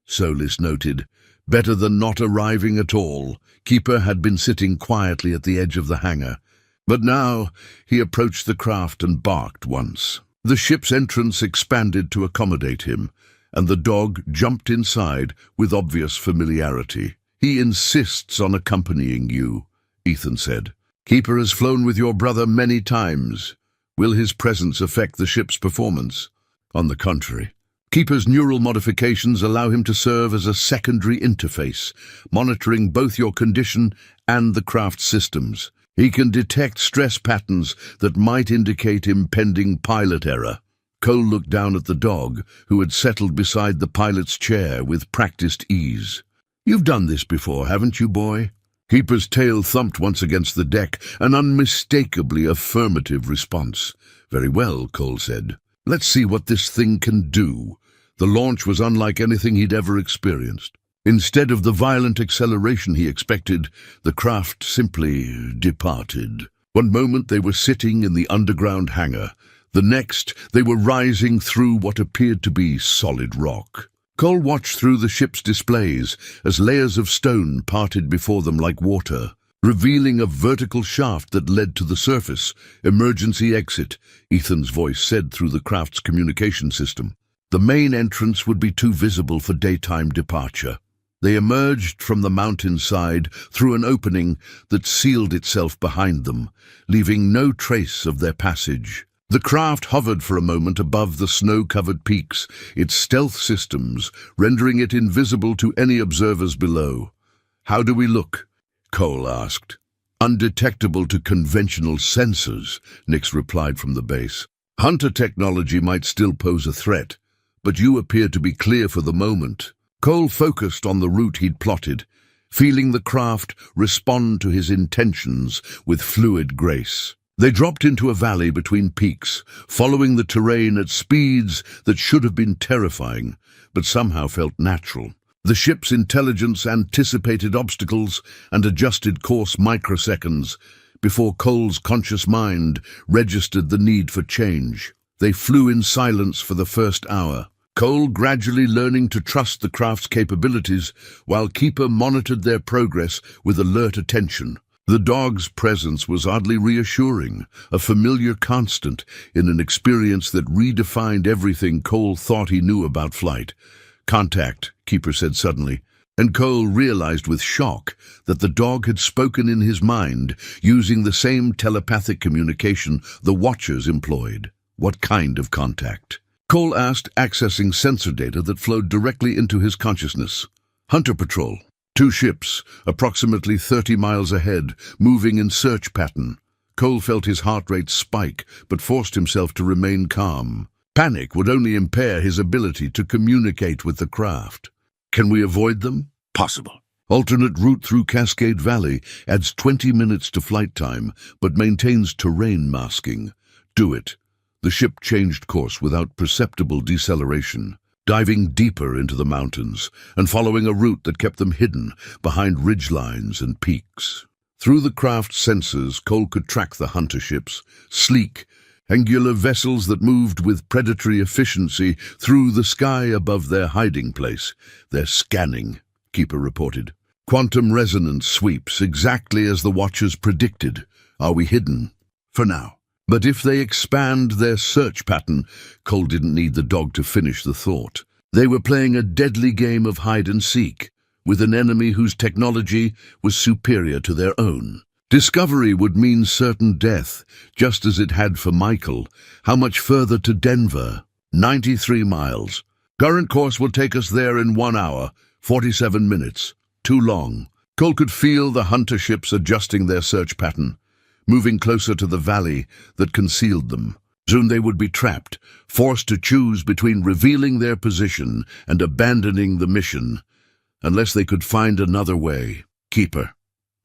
Solis noted, better than not arriving at all. Keeper had been sitting quietly at the edge of the hangar, but now he approached the craft and barked once. The ship's entrance expanded to accommodate him, and the dog jumped inside with obvious familiarity. He insists on accompanying you, Ethan said. Keeper has flown with your brother many times. Will his presence affect the ship's performance? On the contrary. Keeper's neural modifications allow him to serve as a secondary interface, monitoring both your condition and the craft's systems. He can detect stress patterns that might indicate impending pilot error. Cole looked down at the dog, who had settled beside the pilot's chair with practiced ease. You've done this before, haven't you, boy? Keeper's tail thumped once against the deck, an unmistakably affirmative response. Very well, Cole said. Let's see what this thing can do. The launch was unlike anything he'd ever experienced. Instead of the violent acceleration he expected, the craft simply departed. One moment they were sitting in the underground hangar. The next, they were rising through what appeared to be solid rock. Cole watched through the ship's displays as layers of stone parted before them like water, revealing a vertical shaft that led to the surface. Emergency exit, Ethan's voice said through the craft's communication system. The main entrance would be too visible for daytime departure. They emerged from the mountainside through an opening that sealed itself behind them, leaving no trace of their passage. The craft hovered for a moment above the snow-covered peaks, its stealth systems rendering it invisible to any observers below. "How do we look?" Cole asked. "Undetectable to conventional sensors," Nix replied from the base. "Hunter technology might still pose a threat, but you appear to be clear for the moment." Cole focused on the route he'd plotted, feeling the craft respond to his intentions with fluid grace. They dropped into a valley between peaks, following the terrain at speeds that should have been terrifying, but somehow felt natural. The ship's intelligence anticipated obstacles and adjusted course microseconds before Cole's conscious mind registered the need for change. They flew in silence for the first hour, Cole gradually learning to trust the craft's capabilities while Keeper monitored their progress with alert attention. The dog's presence was oddly reassuring, a familiar constant in an experience that redefined everything Cole thought he knew about flight. "Contact," Keeper said suddenly, and Cole realized with shock that the dog had spoken in his mind, using the same telepathic communication the Watchers employed. What kind of contact? Cole asked, accessing sensor data that flowed directly into his consciousness. "Hunter Patrol. 2 ships, approximately 30 miles ahead, moving in search pattern." Cole felt his heart rate spike, but forced himself to remain calm. Panic would only impair his ability to communicate with the craft. "Can we avoid them?" "Possible. Alternate route through Cascade Valley adds 20 minutes to flight time, but maintains terrain masking." "Do it." The ship changed course without perceptible deceleration, diving deeper into the mountains and following a route that kept them hidden behind ridgelines and peaks. Through the craft's sensors, Cole could track the hunter ships, sleek, angular vessels that moved with predatory efficiency through the sky above their hiding place. "They're scanning," Keeper reported. "Quantum resonance sweeps, exactly as the Watchers predicted. Are we hidden?" "For now. But if they expand their search pattern," Cole didn't need the dog to finish the thought. They were playing a deadly game of hide-and-seek, with an enemy whose technology was superior to their own. Discovery would mean certain death, just as it had for Michael. How much further to Denver? 93 miles. Current course will take us there in 1 hour, 47 minutes. Too long. Cole could feel the hunter ships adjusting their search pattern, moving closer to the valley that concealed them. Soon they would be trapped, forced to choose between revealing their position and abandoning the mission, unless they could find another way. "Keeper,"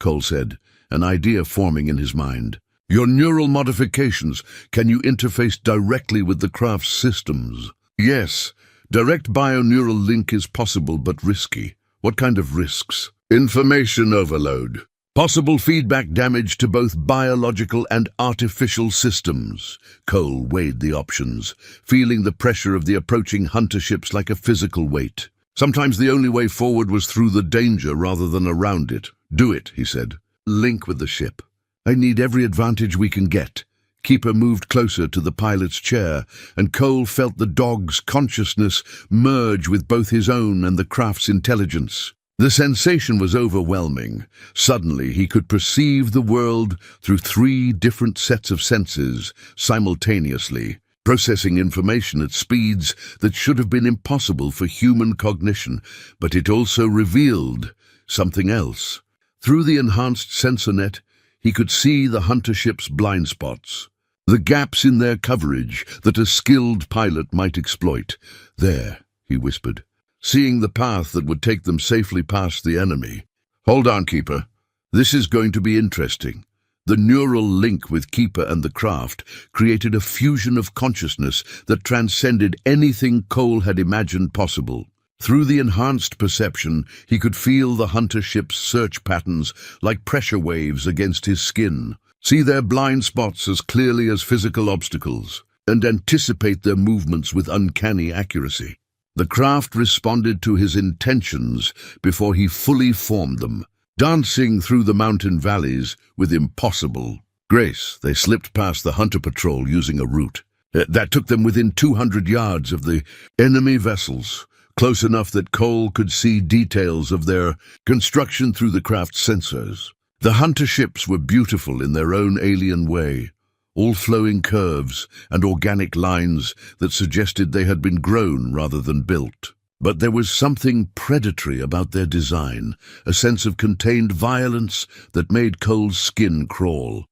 Cole said, an idea forming in his mind. "Your neural modifications, can you interface directly with the craft's systems?" "Yes. Direct bioneural link is possible but risky." "What kind of risks?" "Information overload. Possible feedback damage to both biological and artificial systems." Cole weighed the options, feeling the pressure of the approaching hunter ships like a physical weight. Sometimes the only way forward was through the danger rather than around it. "Do it," he said. "Link with the ship. I need every advantage we can get." Keeper moved closer to the pilot's chair, and Cole felt the dog's consciousness merge with both his own and the craft's intelligence. The sensation was overwhelming. Suddenly, he could perceive the world through 3 different sets of senses simultaneously, processing information at speeds that should have been impossible for human cognition, but it also revealed something else. Through the enhanced sensor net, he could see the hunter ship's blind spots, the gaps in their coverage that a skilled pilot might exploit. "There," he whispered, seeing the path that would take them safely past the enemy. "Hold on, Keeper. This is going to be interesting." The neural link with Keeper and the craft created a fusion of consciousness that transcended anything Cole had imagined possible. Through the enhanced perception, he could feel the hunter ship's search patterns like pressure waves against his skin, see their blind spots as clearly as physical obstacles, and anticipate their movements with uncanny accuracy. The craft responded to his intentions before he fully formed them, dancing through the mountain valleys with impossible grace. They slipped past the hunter patrol using a route that took them within 200 yards of the enemy vessels, close enough that Cole could see details of their construction through the craft's sensors. The hunter ships were beautiful in their own alien way, all flowing curves and organic lines that suggested they had been grown rather than built. But there was something predatory about their design, a sense of contained violence that made Cole's skin crawl.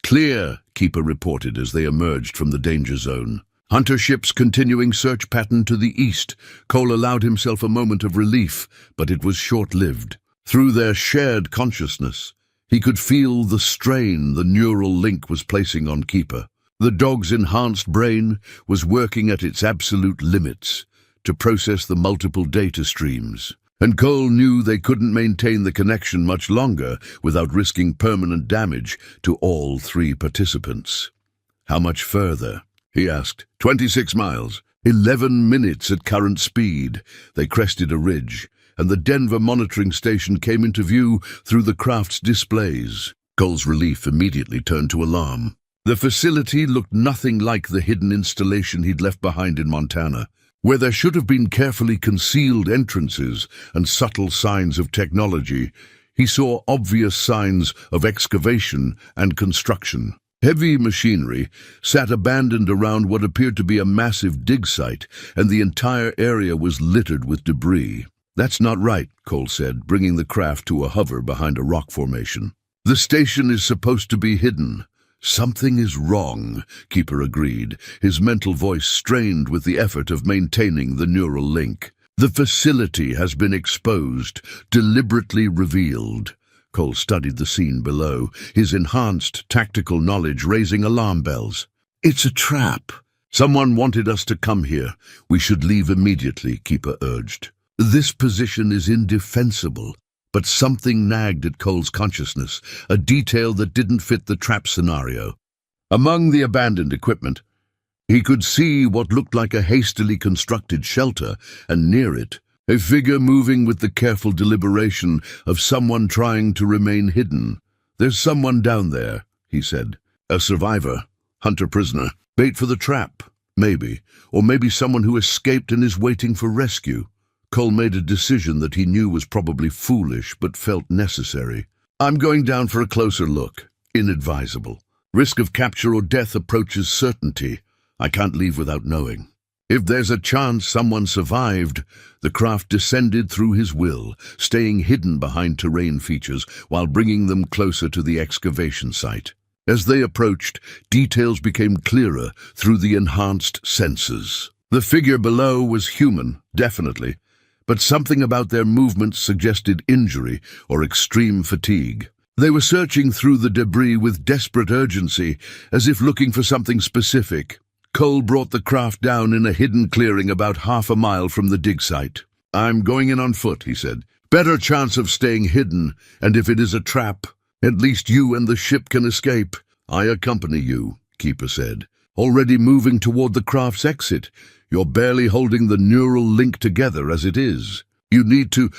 "Clear," Keeper reported as they emerged from the danger zone. Hunter ships continuing search pattern to the east. Cole allowed himself a moment of relief, but it was short-lived. Through their shared consciousness, he could feel the strain the neural link was placing on Keeper. The dog's enhanced brain was working at its absolute limits to process the multiple data streams, and Cole knew they couldn't maintain the connection much longer without risking permanent damage to all three participants. "How much further?" he asked. 26 miles. 11 minutes at current speed. They crested a ridge, and the Denver monitoring station came into view through the craft's displays. Cole's relief immediately turned to alarm. The facility looked nothing like the hidden installation he'd left behind in Montana, where there should have been carefully concealed entrances and subtle signs of technology. He saw obvious signs of excavation and construction. Heavy machinery sat abandoned around what appeared to be a massive dig site, and the entire area was littered with debris. "That's not right," Cole said, bringing the craft to a hover behind a rock formation. "The station is supposed to be hidden." "Something is wrong," Keeper agreed, his mental voice strained with the effort of maintaining the neural link. "The facility has been exposed, deliberately revealed." Cole studied the scene below, his enhanced tactical knowledge raising alarm bells. "It's a trap. Someone wanted us to come here. We should leave immediately," Keeper urged. "This position is indefensible." But something nagged at Cole's consciousness, a detail that didn't fit the trap scenario. Among the abandoned equipment, he could see what looked like a hastily constructed shelter, and near it, a figure moving with the careful deliberation of someone trying to remain hidden. "There's someone down there," he said. "A survivor, hunter prisoner, bait for the trap, maybe, or maybe someone who escaped and is waiting for rescue." Cole made a decision that he knew was probably foolish but felt necessary. "I'm going down for a closer look." Inadvisable. Risk of capture or death approaches certainty. I can't leave without knowing. If there's a chance someone survived, the craft descended through his will, staying hidden behind terrain features while bringing them closer to the excavation site. As they approached, details became clearer through the enhanced senses. The figure below was human, definitely, but something about their movements suggested injury or extreme fatigue. They were searching through the debris with desperate urgency, as if looking for something specific. Cole brought the craft down in a hidden clearing about half a mile from the dig site. "I'm going in on foot," he said. "Better chance of staying hidden, and if it is a trap, at least you and the ship can escape." "I accompany you," Keeper said, already moving toward the craft's exit. "You're barely holding the neural link together as it is. You need to—"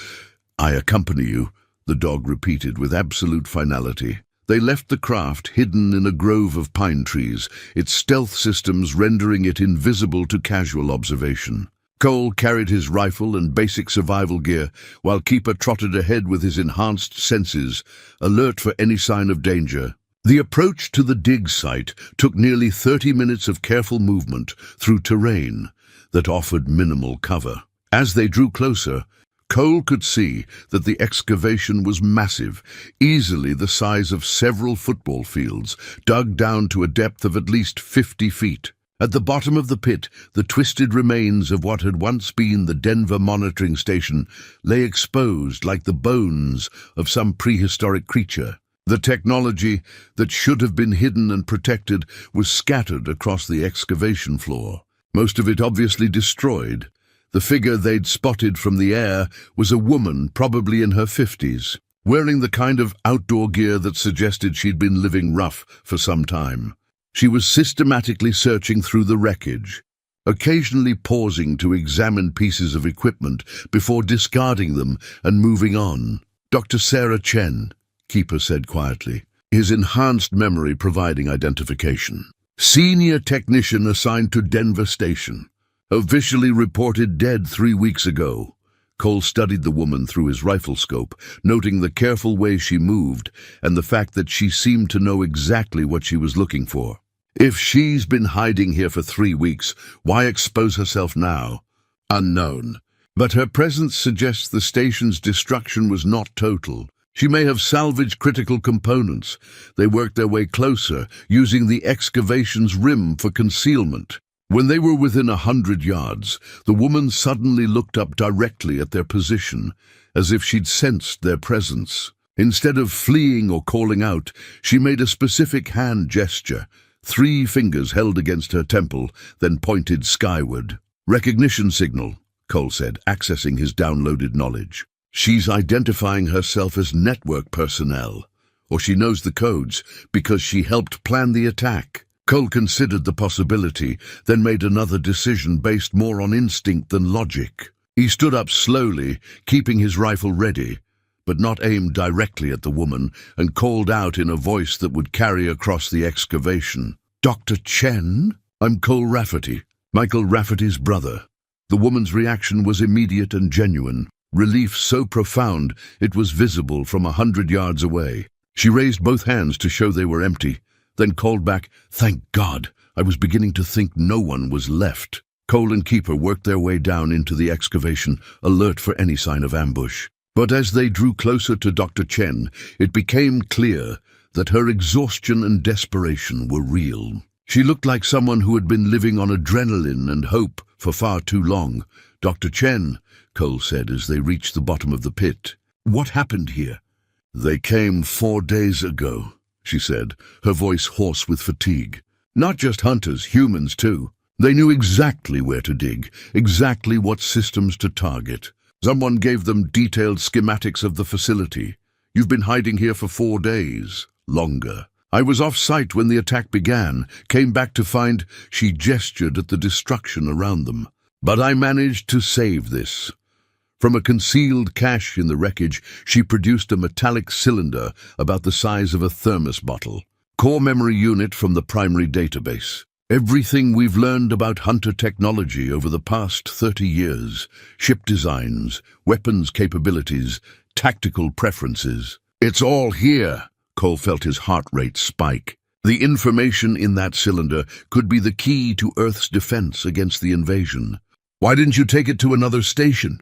"I accompany you," the dog repeated with absolute finality. They left the craft hidden in a grove of pine trees, its stealth systems rendering it invisible to casual observation. Cole carried his rifle and basic survival gear, while Keeper trotted ahead with his enhanced senses, alert for any sign of danger. The approach to the dig site took nearly 30 minutes of careful movement through terrain that offered minimal cover. As they drew closer, Cole could see that the excavation was massive, easily the size of several football fields, dug down to a depth of at least 50 feet. At the bottom of the pit, the twisted remains of what had once been the Denver monitoring station lay exposed like the bones of some prehistoric creature. The technology that should have been hidden and protected was scattered across the excavation floor, most of it obviously destroyed. The figure they'd spotted from the air was a woman, probably in her 50s, wearing the kind of outdoor gear that suggested she'd been living rough for some time. She was systematically searching through the wreckage, occasionally pausing to examine pieces of equipment before discarding them and moving on. "Dr. Sarah Chen," Keeper said quietly, his enhanced memory providing identification. "Senior technician assigned to Denver Station. Officially reported dead 3 weeks ago." Cole studied the woman through his rifle scope, noting the careful way she moved and the fact that she seemed to know exactly what she was looking for. If she's been hiding here for 3 weeks, why expose herself now? Unknown. But her presence suggests the station's destruction was not total. She may have salvaged critical components. They worked their way closer, using the excavation's rim for concealment. When they were within 100 yards, the woman suddenly looked up directly at their position, as if she'd sensed their presence. Instead of fleeing or calling out, she made a specific hand gesture, 3 fingers held against her temple, then pointed skyward. Recognition signal, Cole said, accessing his downloaded knowledge. She's identifying herself as network personnel, or she knows the codes because she helped plan the attack. Cole considered the possibility, then made another decision based more on instinct than logic. He stood up slowly, keeping his rifle ready, but not aimed directly at the woman, and called out in a voice that would carry across the excavation. "Dr. Chen? I'm Cole Rafferty, Michael Rafferty's brother." The woman's reaction was immediate and genuine, relief so profound it was visible from 100 yards away. She raised both hands to show they were empty, then called back, "Thank God, I was beginning to think no one was left." Cole and Keeper worked their way down into the excavation, alert for any sign of ambush. But as they drew closer to Dr. Chen, it became clear that her exhaustion and desperation were real. She looked like someone who had been living on adrenaline and hope for far too long. "Dr. Chen," Cole said as they reached the bottom of the pit, "what happened here?" "They came 4 days ago," she said, her voice hoarse with fatigue. "Not just hunters, humans too. They knew exactly where to dig, exactly what systems to target. Someone gave them detailed schematics of the facility. You've been hiding here for 4 days, longer. I was off-site when the attack began, came back to find," she gestured at the destruction around them. "But I managed to save this." From a concealed cache in the wreckage, she produced a metallic cylinder about the size of a thermos bottle. "Core memory unit from the primary database. Everything we've learned about hunter technology over the past 30 years, ship designs, weapons capabilities, tactical preferences. It's all here." Cole felt his heart rate spike. The information in that cylinder could be the key to Earth's defense against the invasion. "Why didn't you take it to another station?"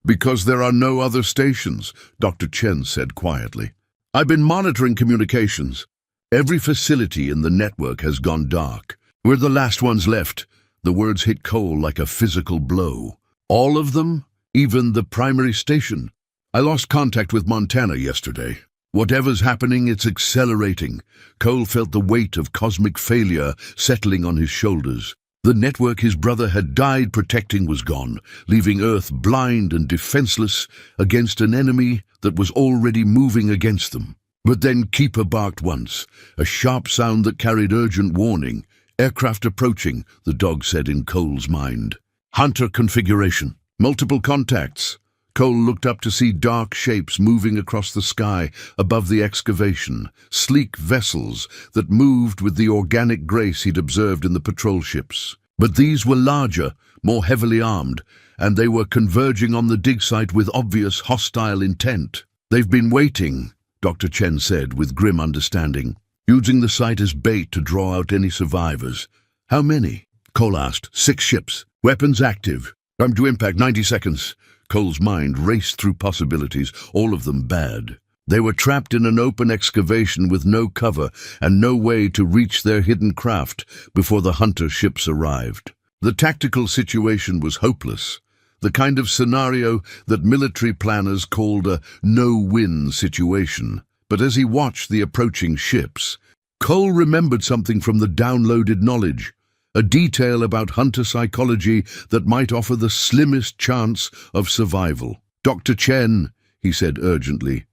"Because there are no other stations," Dr. Chen said quietly. "I've been monitoring communications. Every facility in the network has gone dark. We're the last ones left." The words hit Cole like a physical blow. "All of them? Even the primary station? I lost contact with Montana yesterday. Whatever's happening, it's accelerating." Cole felt the weight of cosmic failure settling on his shoulders. The network his brother had died protecting was gone, leaving Earth blind and defenseless against an enemy that was already moving against them. But then Keeper barked once, a sharp sound that carried urgent warning. "Aircraft approaching," the dog said in Cole's mind. "Hunter configuration. Multiple contacts." Cole looked up to see dark shapes moving across the sky above the excavation, sleek vessels that moved with the organic grace he'd observed in the patrol ships. But these were larger, more heavily armed, and they were converging on the dig site with obvious hostile intent. "They've been waiting," Dr. Chen said with grim understanding, "using the site as bait to draw out any survivors." "How many?" Cole asked. 6 ships. Weapons active. Time to impact 90 seconds. Cole's mind raced through possibilities, all of them bad. They were trapped in an open excavation with no cover and no way to reach their hidden craft before the hunter ships arrived. The tactical situation was hopeless, the kind of scenario that military planners called a no-win situation. But as he watched the approaching ships, Cole remembered something from the downloaded knowledge, a detail about hunter psychology that might offer the slimmest chance of survival. "Dr. Chen," he said urgently,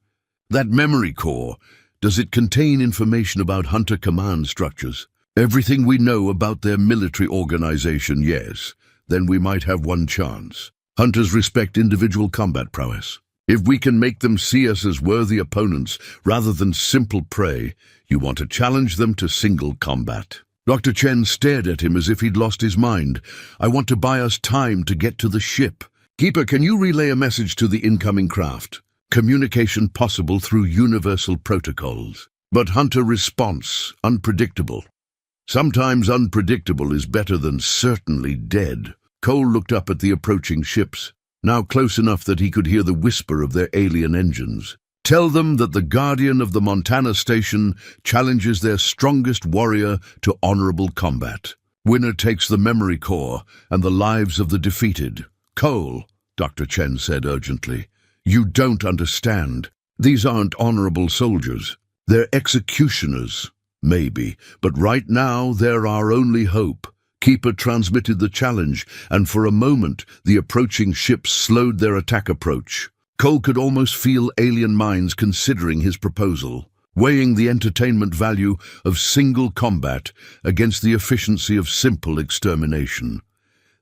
"that memory core, does it contain information about hunter command structures?" "Everything we know about their military organization, yes. Then we might have one chance. Hunters respect individual combat prowess. If we can make them see us as worthy opponents rather than simple prey, you want to challenge them to single combat." Dr. Chen stared at him as if he'd lost his mind. "I want to buy us time to get to the ship. Keeper, can you relay a message to the incoming craft? Communication possible through universal protocols, but hunter response unpredictable. Sometimes unpredictable is better than certainly dead. Cole looked up at the approaching ships, now close enough that he could hear the whisper of their alien engines. Tell them that the guardian of the Montana station challenges their strongest warrior to honorable combat. Winner takes the memory core and the lives of the defeated. Cole, Dr. Chen said urgently, you don't understand. These aren't honorable soldiers. They're executioners. Maybe, but right now they're our only hope. Keeper transmitted the challenge, and for a moment the approaching ships slowed their attack approach. Cole could almost feel alien minds considering his proposal, weighing the entertainment value of single combat against the efficiency of simple extermination.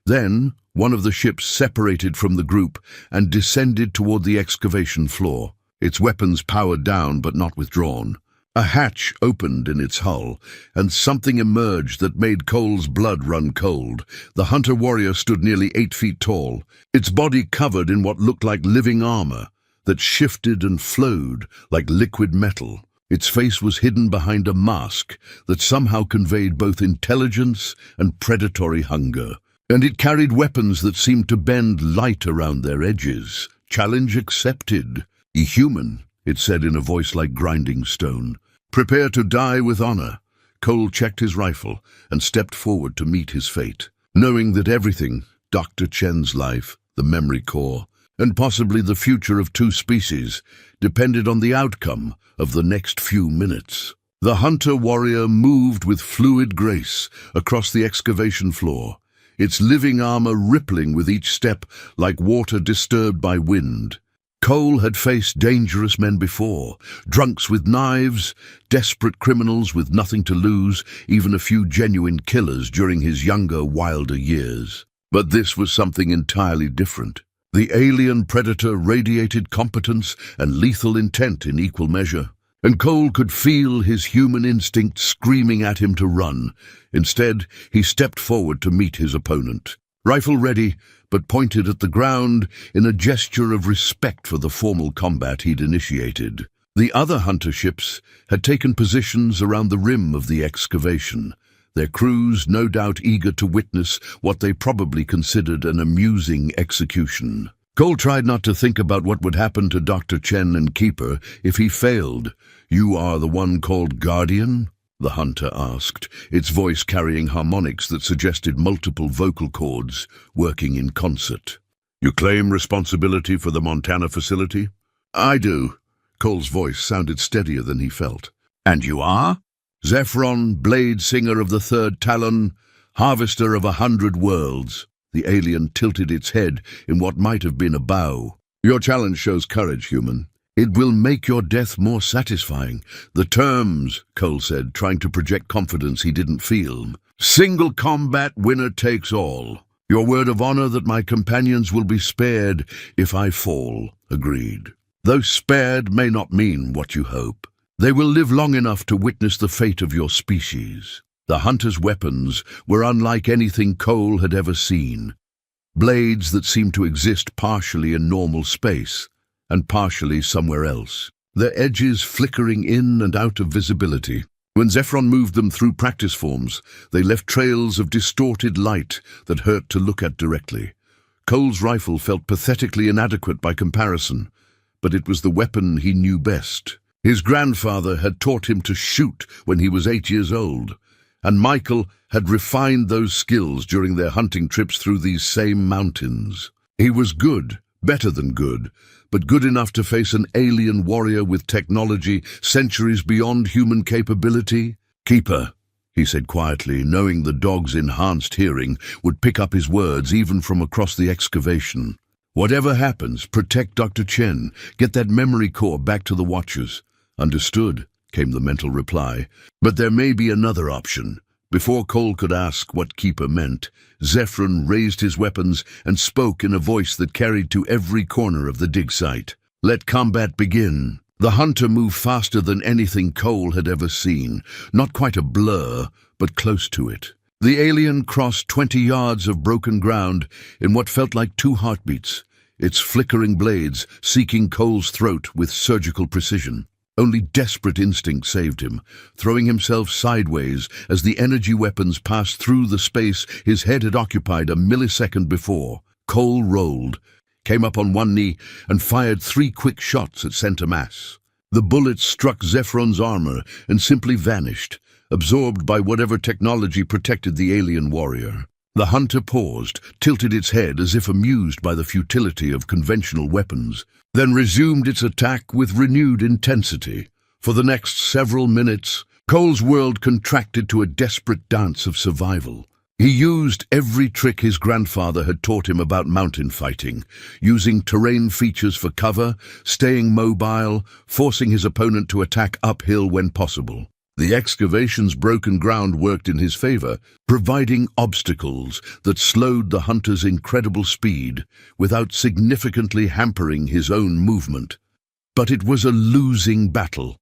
Then, one of the ships separated from the group and descended toward the excavation floor, its weapons powered down but not withdrawn. A hatch opened in its hull, and something emerged that made Cole's blood run cold. The hunter warrior stood nearly 8 feet tall, its body covered in what looked like living armor that shifted and flowed like liquid metal. Its face was hidden behind a mask that somehow conveyed both intelligence and predatory hunger. And it carried weapons that seemed to bend light around their edges. Challenge accepted. Human, it said in a voice like grinding stone. Prepare to die with honor. Cole checked his rifle and stepped forward to meet his fate, knowing that everything, Dr. Chen's life, the memory core, and possibly the future of 2 species, depended on the outcome of the next few minutes. The hunter-warrior moved with fluid grace across the excavation floor, its living armor rippling with each step like water disturbed by wind. Cole had faced dangerous men before, drunks with knives, desperate criminals with nothing to lose, even a few genuine killers during his younger, wilder years. But this was something entirely different. The alien predator radiated competence and lethal intent in equal measure, and Cole could feel his human instinct screaming at him to run. Instead, he stepped forward to meet his opponent, rifle ready, but pointed at the ground in a gesture of respect for the formal combat he'd initiated. The other hunter ships had taken positions around the rim of the excavation, their crews no doubt eager to witness what they probably considered an amusing execution. Cole tried not to think about what would happen to Dr. Chen and Keeper if he failed. You are the one called Guardian? The hunter asked, its voice carrying harmonics that suggested multiple vocal cords working in concert. You claim responsibility for the Montana facility? I do. Cole's voice sounded steadier than he felt. And you are? Zephron, blade singer of the third Talon, harvester of 100 worlds. The alien tilted its head in what might have been a bow. Your challenge shows courage, human. It will make your death more satisfying. The terms, Cole said, trying to project confidence he didn't feel. Single combat, winner takes all. Your word of honor that my companions will be spared if I fall, agreed. Though spared may not mean what you hope. They will live long enough to witness the fate of your species. The hunter's weapons were unlike anything Cole had ever seen. Blades that seemed to exist partially in normal space, and partially somewhere else, their edges flickering in and out of visibility. When Zephron moved them through practice forms, they left trails of distorted light that hurt to look at directly. Cole's rifle felt pathetically inadequate by comparison, but it was the weapon he knew best. His grandfather had taught him to shoot when he was 8 years old, and Michael had refined those skills during their hunting trips through these same mountains. He was good, better than good, but good enough to face an alien warrior with technology centuries beyond human capability. Keeper, he said quietly, knowing the dog's enhanced hearing would pick up his words even from across the excavation. Whatever happens, protect Dr. Chen. Get that memory core back to the Watchers. Understood, came the mental reply. But there may be another option. Before Cole could ask what Keeper meant, Zephron raised his weapons and spoke in a voice that carried to every corner of the dig site. Let combat begin. The hunter moved faster than anything Cole had ever seen, not quite a blur, but close to it. The alien crossed 20 yards of broken ground in what felt like 2 heartbeats, its flickering blades seeking Cole's throat with surgical precision. Only desperate instinct saved him, throwing himself sideways as the energy weapons passed through the space his head had occupied a millisecond before. Cole rolled, came up on one knee, and fired 3 quick shots at center mass. The bullets struck Zephron's armor and simply vanished, absorbed by whatever technology protected the alien warrior. The hunter paused, tilted its head as if amused by the futility of conventional weapons, then resumed its attack with renewed intensity. For the next several minutes, Cole's world contracted to a desperate dance of survival. He used every trick his grandfather had taught him about mountain fighting, using terrain features for cover, staying mobile, forcing his opponent to attack uphill when possible. The excavation's broken ground worked in his favor, providing obstacles that slowed the hunter's incredible speed without significantly hampering his own movement. But it was a losing battle,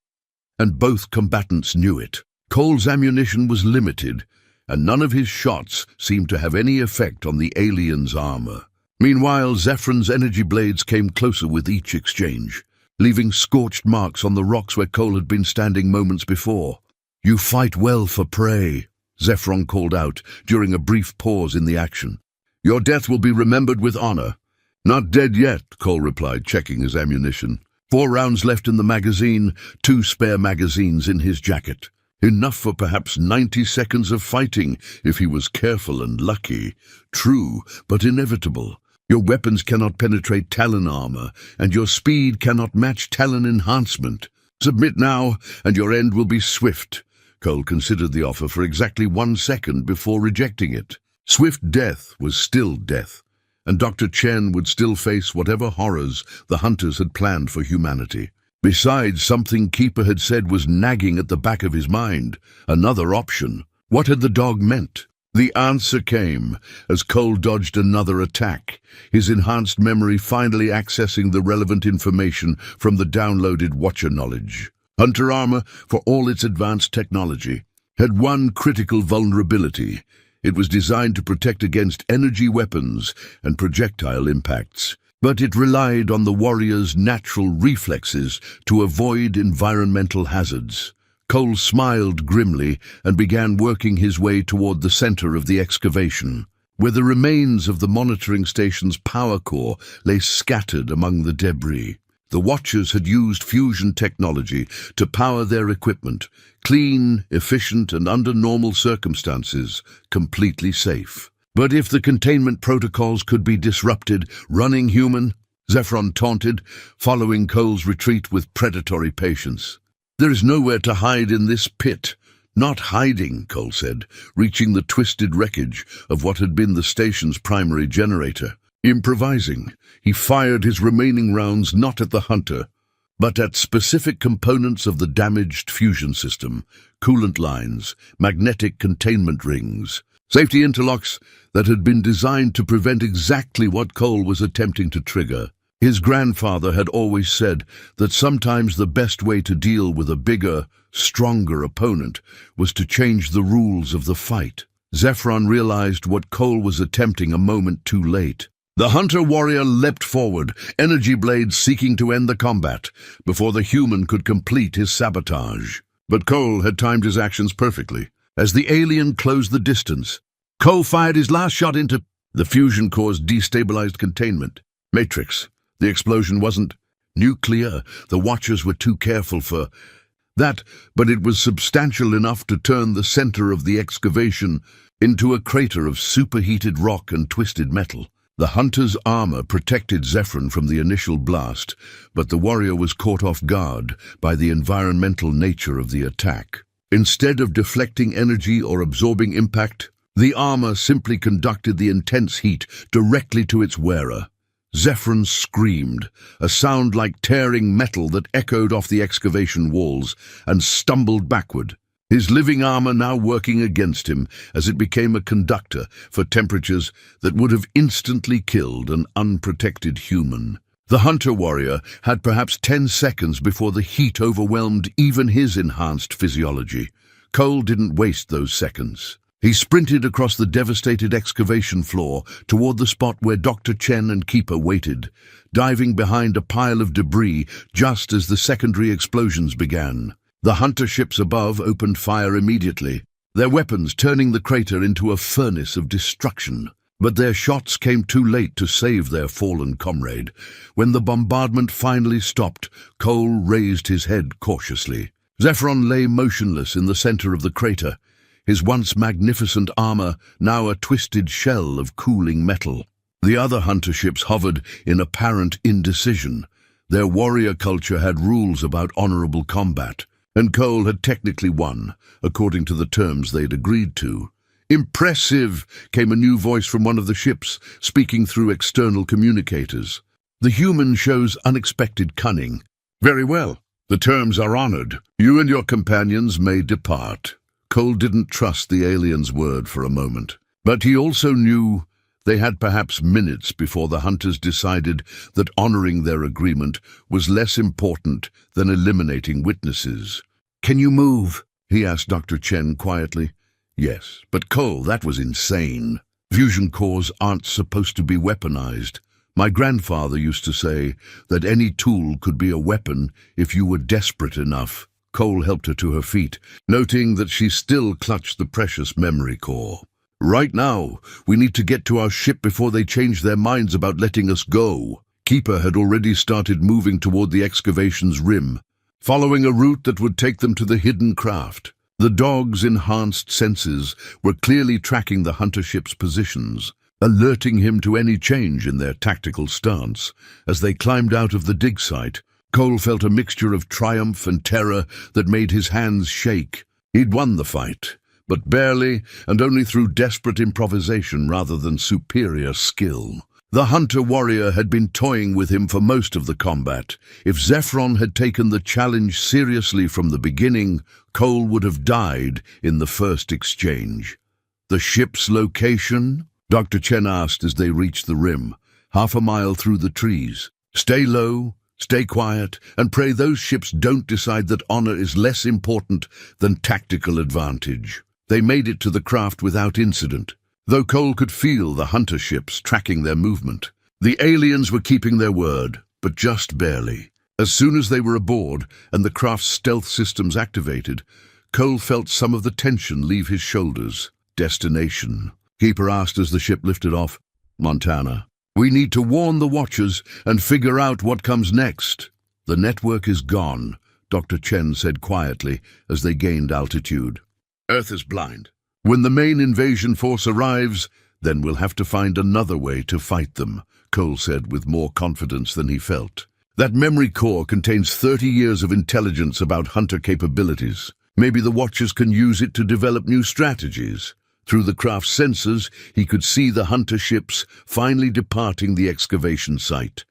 and both combatants knew it. Cole's ammunition was limited, and none of his shots seemed to have any effect on the alien's armor. Meanwhile, Zephron's energy blades came closer with each exchange, leaving scorched marks on the rocks where Cole had been standing moments before. "You fight well for prey," Zephron called out during a brief pause in the action. "Your death will be remembered with honor." "Not dead yet," Cole replied, checking his ammunition. 4 rounds left in the magazine, 2 spare magazines in his jacket. Enough for perhaps 90 seconds of fighting, if he was careful and lucky. True, but inevitable. Your weapons cannot penetrate Talon armor, and your speed cannot match Talon enhancement. Submit now, and your end will be swift. Cole considered the offer for exactly 1 second before rejecting it. Swift death was still death, and Dr. Chen would still face whatever horrors the hunters had planned for humanity. Besides, something Keeper had said was nagging at the back of his mind. Another option. What had the dog meant? The answer came as Cole dodged another attack, his enhanced memory finally accessing the relevant information from the downloaded Watcher knowledge. Hunter armor, for all its advanced technology, had one critical vulnerability. It was designed to protect against energy weapons and projectile impacts, but it relied on the warrior's natural reflexes to avoid environmental hazards. Cole smiled grimly and began working his way toward the center of the excavation, where the remains of the monitoring station's power core lay scattered among the debris. The Watchers had used fusion technology to power their equipment, clean, efficient, and under normal circumstances, completely safe. But if the containment protocols could be disrupted, running human, Zephron taunted, following Cole's retreat with predatory patience. "There is nowhere to hide in this pit." "Not hiding," Cole said, reaching the twisted wreckage of what had been the station's primary generator. Improvising, he fired his remaining rounds not at the hunter, but at specific components of the damaged fusion system: coolant lines, magnetic containment rings, safety interlocks that had been designed to prevent exactly what Cole was attempting to trigger. His grandfather had always said that sometimes the best way to deal with a bigger, stronger opponent was to change the rules of the fight. Zephron realized what Cole was attempting a moment too late. The hunter-warrior leapt forward, energy blades seeking to end the combat, before the human could complete his sabotage. But Cole had timed his actions perfectly. As the alien closed the distance, Cole fired his last shot into the fusion core's destabilized containment matrix. The explosion wasn't nuclear. The Watchers were too careful for that, but it was substantial enough to turn the center of the excavation into a crater of superheated rock and twisted metal. The hunter's armor protected Zephron from the initial blast, but the warrior was caught off guard by the environmental nature of the attack. Instead of deflecting energy or absorbing impact, the armor simply conducted the intense heat directly to its wearer. Zephron screamed, a sound like tearing metal that echoed off the excavation walls, and stumbled backward, his living armor now working against him as it became a conductor for temperatures that would have instantly killed an unprotected human. The hunter-warrior had perhaps 10 seconds before the heat overwhelmed even his enhanced physiology. Cole didn't waste those seconds. He sprinted across the devastated excavation floor toward the spot where Dr. Chen and Keeper waited, diving behind a pile of debris just as the secondary explosions began. The hunter ships above opened fire immediately, their weapons turning the crater into a furnace of destruction. But their shots came too late to save their fallen comrade. When the bombardment finally stopped, Cole raised his head cautiously. Zephron lay motionless in the center of the crater, his once magnificent armor now a twisted shell of cooling metal. The other hunter ships hovered in apparent indecision. Their warrior culture had rules about honorable combat, and Cole had technically won, according to the terms they'd agreed to. "Impressive," came a new voice from one of the ships, speaking through external communicators. "The human shows unexpected cunning." "Very well. The terms are honored. You and your companions may depart." Cole didn't trust the alien's word for a moment, but he also knew they had perhaps minutes before the hunters decided that honoring their agreement was less important than eliminating witnesses. "Can you move?" he asked Dr. Chen quietly. "Yes, but Cole, that was insane. Fusion cores aren't supposed to be weaponized. My grandfather used to say that any tool could be a weapon if you were desperate enough." Cole helped her to her feet, noting that she still clutched the precious memory core. "Right now, we need to get to our ship before they change their minds about letting us go." Keeper had already started moving toward the excavation's rim, following a route that would take them to the hidden craft. The dog's enhanced senses were clearly tracking the hunter ship's positions, alerting him to any change in their tactical stance. As they climbed out of the dig site, Cole felt a mixture of triumph and terror that made his hands shake. He'd won the fight, but barely, and only through desperate improvisation rather than superior skill. The hunter-warrior had been toying with him for most of the combat. If Zephron had taken the challenge seriously from the beginning, Cole would have died in the first exchange. "The ship's location?" Dr. Chen asked as they reached the rim, half a mile through the trees. "Stay low, stay quiet, and pray those ships don't decide that honor is less important than tactical advantage." They made it to the craft without incident, though Cole could feel the hunter ships tracking their movement. The aliens were keeping their word, but just barely. As soon as they were aboard and the craft's stealth systems activated, Cole felt some of the tension leave his shoulders. "Destination?" Keeper asked as the ship lifted off. "Montana. We need to warn the Watchers and figure out what comes next." "The network is gone," Dr. Chen said quietly as they gained altitude. "Earth is blind. When the main invasion force arrives, then we'll have to find another way to fight them," Cole said with more confidence than he felt. "That memory core contains 30 years of intelligence about hunter capabilities. Maybe the Watchers can use it to develop new strategies." Through the craft's sensors, he could see the hunter ships finally departing the excavation site,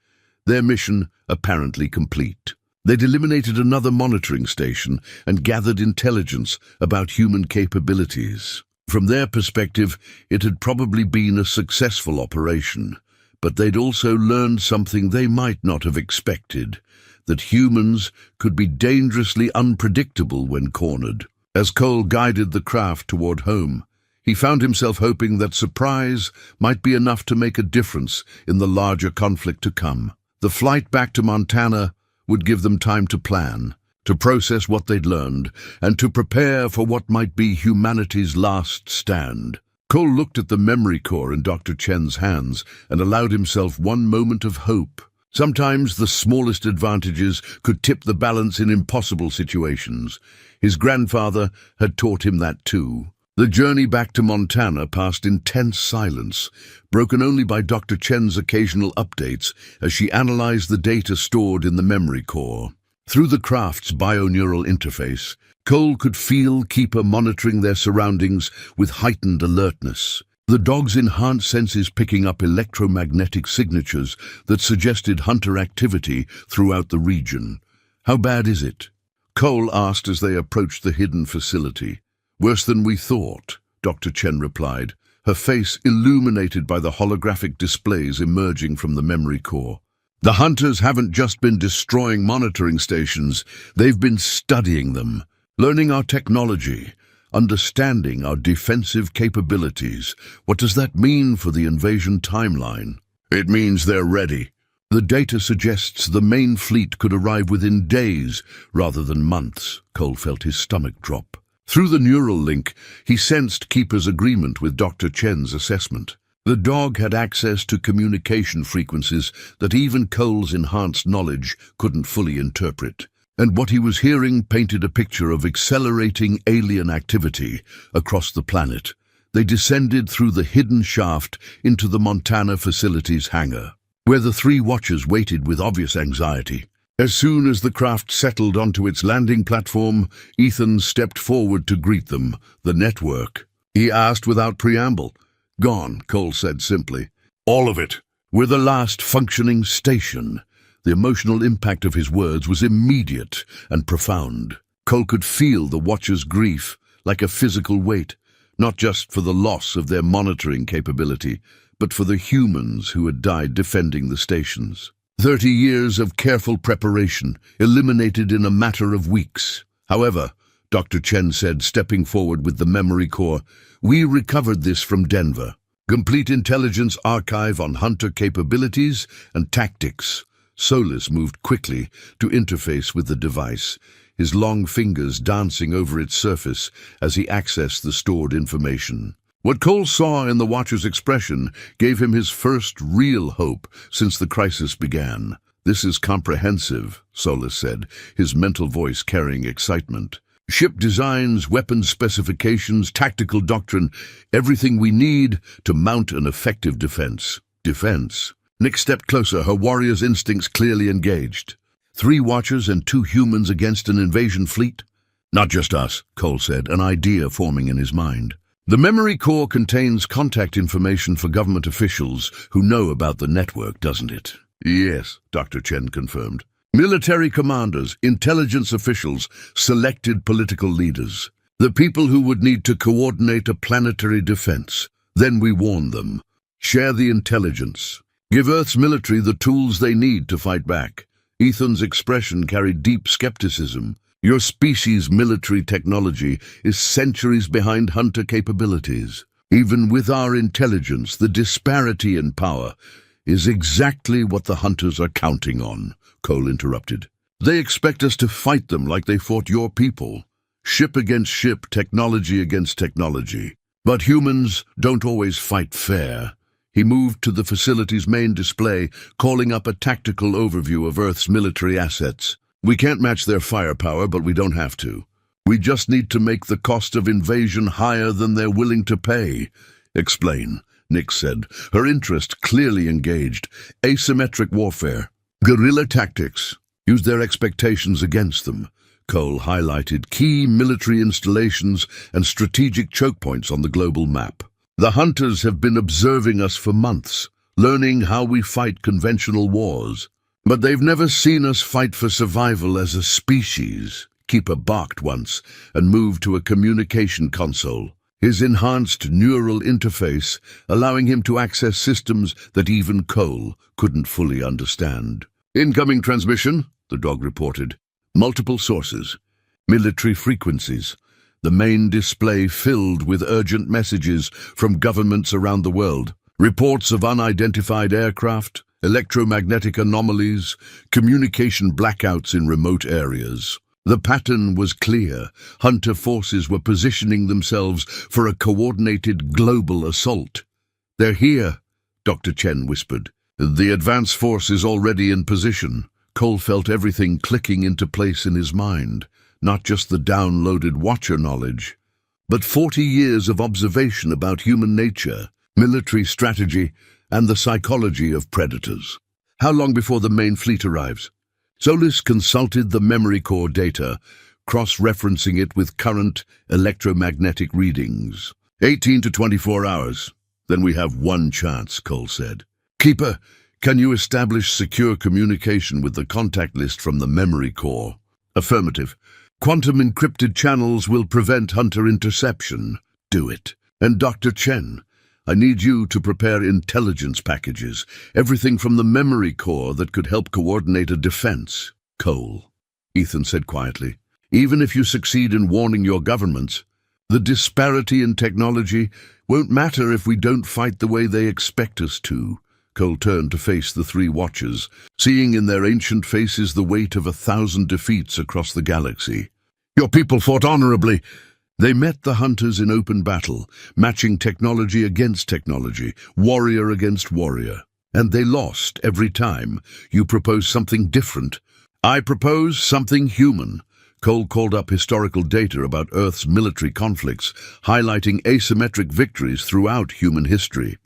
their mission apparently complete. They'd eliminated another monitoring station and gathered intelligence about human capabilities. From their perspective, it had probably been a successful operation, but they'd also learned something they might not have expected, that humans could be dangerously unpredictable when cornered. As Cole guided the craft toward home, he found himself hoping that surprise might be enough to make a difference in the larger conflict to come. The flight back to Montana would give them time to plan, to process what they'd learned, and to prepare for what might be humanity's last stand. Cole looked at the memory core in Dr. Chen's hands and allowed himself one moment of hope. Sometimes the smallest advantages could tip the balance in impossible situations. His grandfather had taught him that too. The journey back to Montana passed in tense silence, broken only by Dr. Chen's occasional updates as she analyzed the data stored in the memory core. Through the craft's bioneural interface, Cole could feel Keeper monitoring their surroundings with heightened alertness. The dog's enhanced senses picking up electromagnetic signatures that suggested hunter activity throughout the region. "How bad is it?" Cole asked as they approached the hidden facility. "Worse than we thought," Dr. Chen replied, her face illuminated by the holographic displays emerging from the memory core. "The hunters haven't just been destroying monitoring stations, they've been studying them, learning our technology, understanding our defensive capabilities. What does that mean for the invasion timeline? It means they're ready. The data suggests the main fleet could arrive within days rather than months. Cole felt his stomach drop. Through the neural link, he sensed Keeper's agreement with Dr. Chen's assessment. The dog had access to communication frequencies that even Cole's enhanced knowledge couldn't fully interpret. And what he was hearing painted a picture of accelerating alien activity across the planet. They descended through the hidden shaft into the Montana facility's hangar, where the three watchers waited with obvious anxiety. As soon as the craft settled onto its landing platform, Ethan stepped forward to greet them. The network, he asked without preamble. Gone, Cole said simply. All of it. We're the last functioning station. The emotional impact of his words was immediate and profound. Cole could feel the watchers' grief like a physical weight, not just for the loss of their monitoring capability, but for the humans who had died defending the stations. 30 years of careful preparation, eliminated in a matter of weeks. However, Dr. Chen said, stepping forward with the memory core, we recovered this from Denver. Complete intelligence archive on hunter capabilities and tactics. Solis moved quickly to interface with the device, his long fingers dancing over its surface as he accessed the stored information. What Cole saw in the Watcher's expression gave him his first real hope since the crisis began. This is comprehensive, Solis said, his mental voice carrying excitement. Ship designs, weapons specifications, tactical doctrine, everything we need to mount an effective defense. Defense. Nick stepped closer, her warrior's instincts clearly engaged. 3 Watchers and 2 humans against an invasion fleet? Not just us, Cole said, an idea forming in his mind. The memory core contains contact information for government officials who know about the network, doesn't it? Yes, Dr. Chen confirmed. Military commanders, intelligence officials, selected political leaders. The people who would need to coordinate a planetary defense. Then we warn them. Share the intelligence. Give Earth's military the tools they need to fight back. Ethan's expression carried deep skepticism. Your species' military technology is centuries behind hunter capabilities. Even with our intelligence, the disparity in power is exactly what the hunters are counting on, Cole interrupted. They expect us to fight them like they fought your people. Ship against ship, technology against technology. But humans don't always fight fair. He moved to the facility's main display, calling up a tactical overview of Earth's military assets. We can't match their firepower, but we don't have to. We just need to make the cost of invasion higher than they're willing to pay. Explain, Nick said, her interest clearly engaged. Asymmetric warfare. Guerrilla tactics. Use their expectations against them. Cole highlighted key military installations and strategic choke points on the global map. The hunters have been observing us for months, learning how we fight conventional wars. But they've never seen us fight for survival as a species. Keeper barked once and moved to a communication console, his enhanced neural interface allowing him to access systems that even Cole couldn't fully understand. Incoming transmission, the dog reported. Multiple sources. Military frequencies. The main display filled with urgent messages from governments around the world. Reports of unidentified aircraft, electromagnetic anomalies, communication blackouts in remote areas. The pattern was clear. Hunter forces were positioning themselves for a coordinated global assault. They're here, Dr. Chen whispered. The advance force is already in position. Cole felt everything clicking into place in his mind. Not just the downloaded Watcher knowledge, but 40 years of observation about human nature, military strategy, and the psychology of predators. How long before the main fleet arrives? Solis consulted the memory core data, cross-referencing it with current electromagnetic readings. 18 to 24 hours. Then we have one chance, Cole said. Keeper, can you establish secure communication with the contact list from the memory core? Affirmative. Quantum encrypted channels will prevent hunter interception. Do it. And Dr. Chen, I need you to prepare intelligence packages, everything from the memory core that could help coordinate a defense. Cole, Ethan said quietly, even if you succeed in warning your governments, The disparity in technology won't matter if we don't fight the way they expect us to. Cole turned to face the three watchers, seeing in their ancient faces the weight of 1,000 defeats across the galaxy. Your people fought honorably. They met the hunters in open battle, matching technology against technology, warrior against warrior. And they lost every time. You propose something different. I propose something human. Cole called up historical data about Earth's military conflicts, highlighting asymmetric victories throughout human history.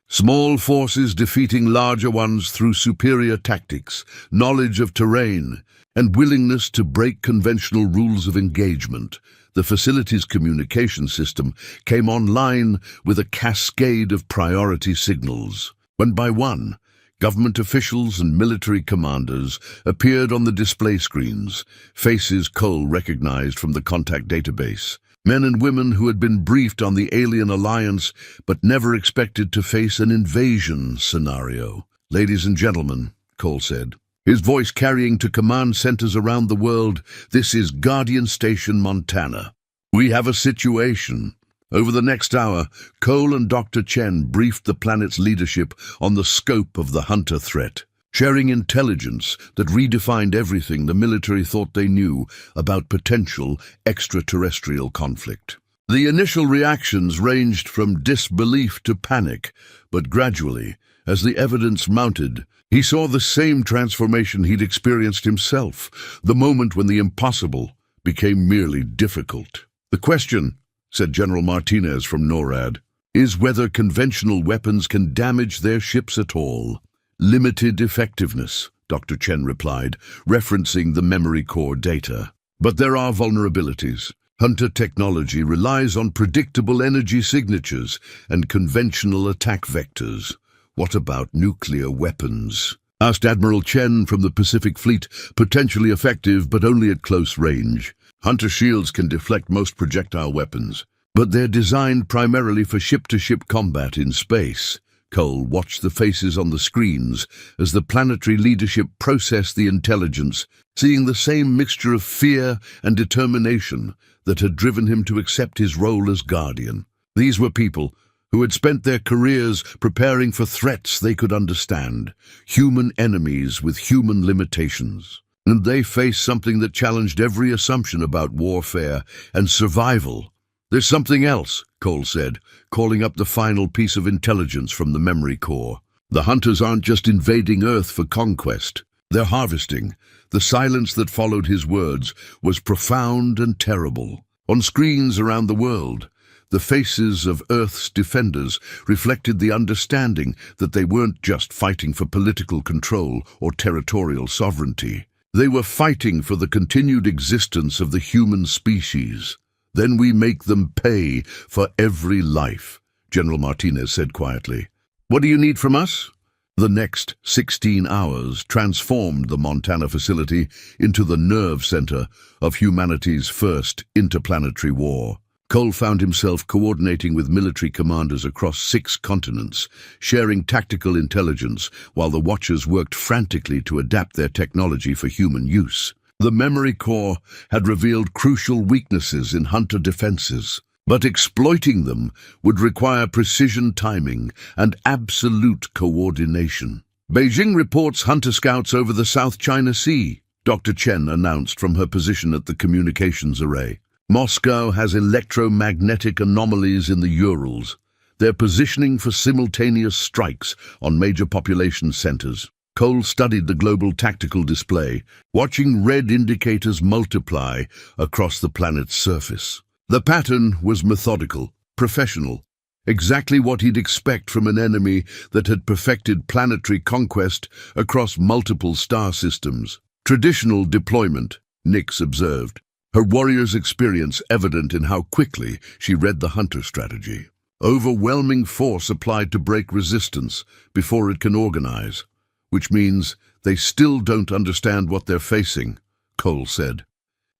Small forces defeating larger ones through superior tactics, knowledge of terrain, and willingness to break conventional rules of engagement. The facility's communication system came online with a cascade of priority signals. One by one, government officials and military commanders appeared on the display screens, faces Cole recognized from the contact database. Men and women who had been briefed on the alien alliance but never expected to face an invasion scenario. Ladies and gentlemen, Cole said, his voice carrying to command centers around the world, this is Guardian Station, Montana. We have a situation. Over the next hour, Cole and Dr. Chen briefed the planet's leadership on the scope of the hunter threat, sharing intelligence that redefined everything the military thought they knew about potential extraterrestrial conflict. The initial reactions ranged from disbelief to panic, but gradually, as the evidence mounted, he saw the same transformation he'd experienced himself, the moment when the impossible became merely difficult. The question, said General Martinez from NORAD, is whether conventional weapons can damage their ships at all. Limited effectiveness, Dr. Chen replied, referencing the memory core data. But there are vulnerabilities. Hunter technology relies on predictable energy signatures and conventional attack vectors. What about nuclear weapons? Asked Admiral Chen from the Pacific Fleet, potentially effective but only at close range. Hunter shields can deflect most projectile weapons, but they're designed primarily for ship-to-ship combat in space. Cole watched the faces on the screens as the planetary leadership processed the intelligence, seeing the same mixture of fear and determination that had driven him to accept his role as Guardian. These were people who had spent their careers preparing for threats they could understand, human enemies with human limitations. And they faced something that challenged every assumption about warfare and survival. There's something else, Cole said, calling up the final piece of intelligence from the memory core. The hunters aren't just invading Earth for conquest. They're harvesting. The silence that followed his words was profound and terrible. On screens around the world, the faces of Earth's defenders reflected the understanding that they weren't just fighting for political control or territorial sovereignty. They were fighting for the continued existence of the human species. Then we make them pay for every life, General Martinez said quietly. What do you need from us? The next 16 hours transformed the Montana facility into the nerve center of humanity's first interplanetary war. Cole found himself coordinating with military commanders across 6 continents, sharing tactical intelligence while the Watchers worked frantically to adapt their technology for human use. The memory core had revealed crucial weaknesses in hunter defenses, but exploiting them would require precision timing and absolute coordination. Beijing reports hunter scouts over the South China Sea, Dr. Chen announced from her position at the communications array. Moscow has electromagnetic anomalies in the Urals. They're positioning for simultaneous strikes on major population centers. Cole studied the global tactical display, watching red indicators multiply across the planet's surface. The pattern was methodical, professional, exactly what he'd expect from an enemy that had perfected planetary conquest across multiple star systems. Traditional deployment, Nix observed, her warrior's experience evident in how quickly she read the hunter strategy. Overwhelming force applied to break resistance before it can organize, which means they still don't understand what they're facing, Cole said.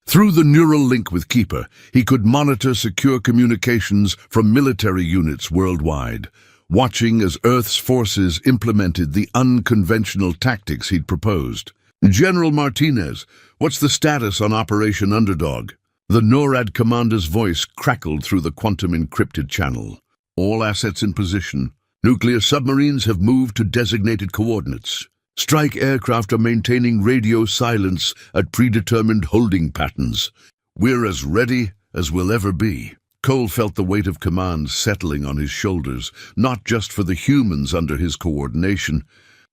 Through the neural link with Keeper, he could monitor secure communications from military units worldwide, watching as Earth's forces implemented the unconventional tactics he'd proposed. General Martinez, what's the status on Operation Underdog? The NORAD commander's voice crackled through the quantum-encrypted channel. All assets in position. Nuclear submarines have moved to designated coordinates. Strike aircraft are maintaining radio silence at predetermined holding patterns. We're as ready as we'll ever be. Cole felt the weight of command settling on his shoulders, not just for the humans under his coordination,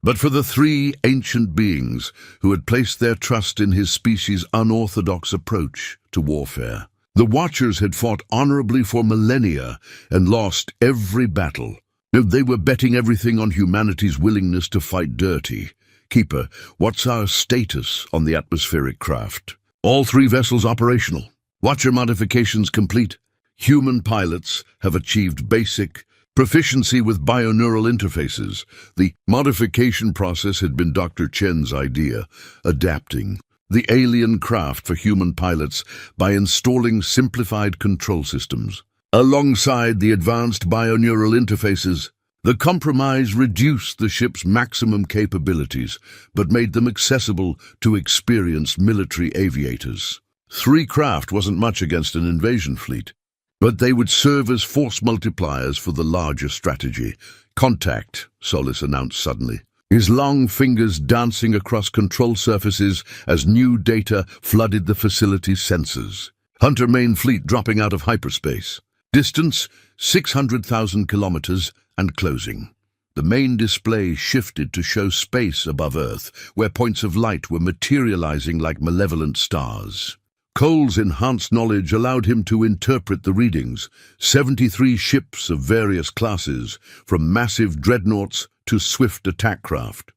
but for the three ancient beings who had placed their trust in his species' unorthodox approach to warfare. The Watchers had fought honorably for millennia and lost every battle. They were betting everything on humanity's willingness to fight dirty. Keeper, what's our status on the atmospheric craft? All three vessels operational. Watcher modifications complete. Human pilots have achieved basic proficiency with bioneural interfaces. The modification process had been Dr. Chen's idea, adapting the alien craft for human pilots by installing simplified control systems. Alongside the advanced bioneural interfaces, the compromise reduced the ship's maximum capabilities, but made them accessible to experienced military aviators. 3 craft wasn't much against an invasion fleet, but they would serve as force multipliers for the larger strategy. Contact, Solis announced suddenly, his long fingers dancing across control surfaces as new data flooded the facility's sensors. Hunter main fleet dropping out of hyperspace. Distance, 600,000 kilometers and closing. The main display shifted to show space above Earth, where points of light were materializing like malevolent stars. Cole's enhanced knowledge allowed him to interpret the readings. 73 ships of various classes, from massive dreadnoughts to swift attack craft.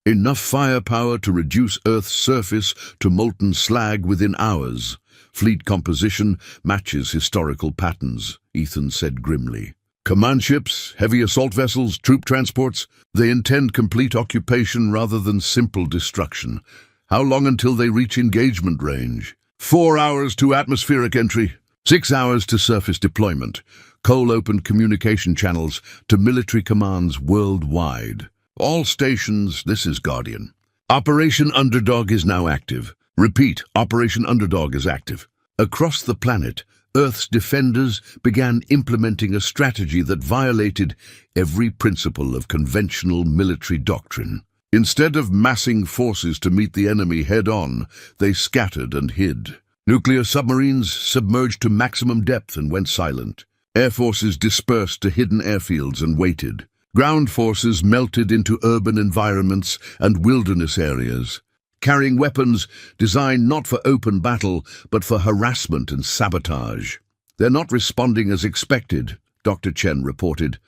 Enough firepower to reduce Earth's surface to molten slag within hours. Fleet composition matches historical patterns, Ethan said grimly. Command ships, heavy assault vessels, troop transports, they intend complete occupation rather than simple destruction. How long until they reach engagement range? 4 hours to atmospheric entry, 6 hours to surface deployment. Cole opened communication channels to military commands worldwide. All stations, this is Guardian. Operation Underdog is now active. Repeat, Operation Underdog is active. Across the planet, Earth's defenders began implementing a strategy that violated every principle of conventional military doctrine. Instead of massing forces to meet the enemy head-on, they scattered and hid. Nuclear submarines submerged to maximum depth and went silent. Air forces dispersed to hidden airfields and waited. Ground forces melted into urban environments and wilderness areas, carrying weapons designed not for open battle, but for harassment and sabotage. They're not responding as expected, Dr. Chen reported,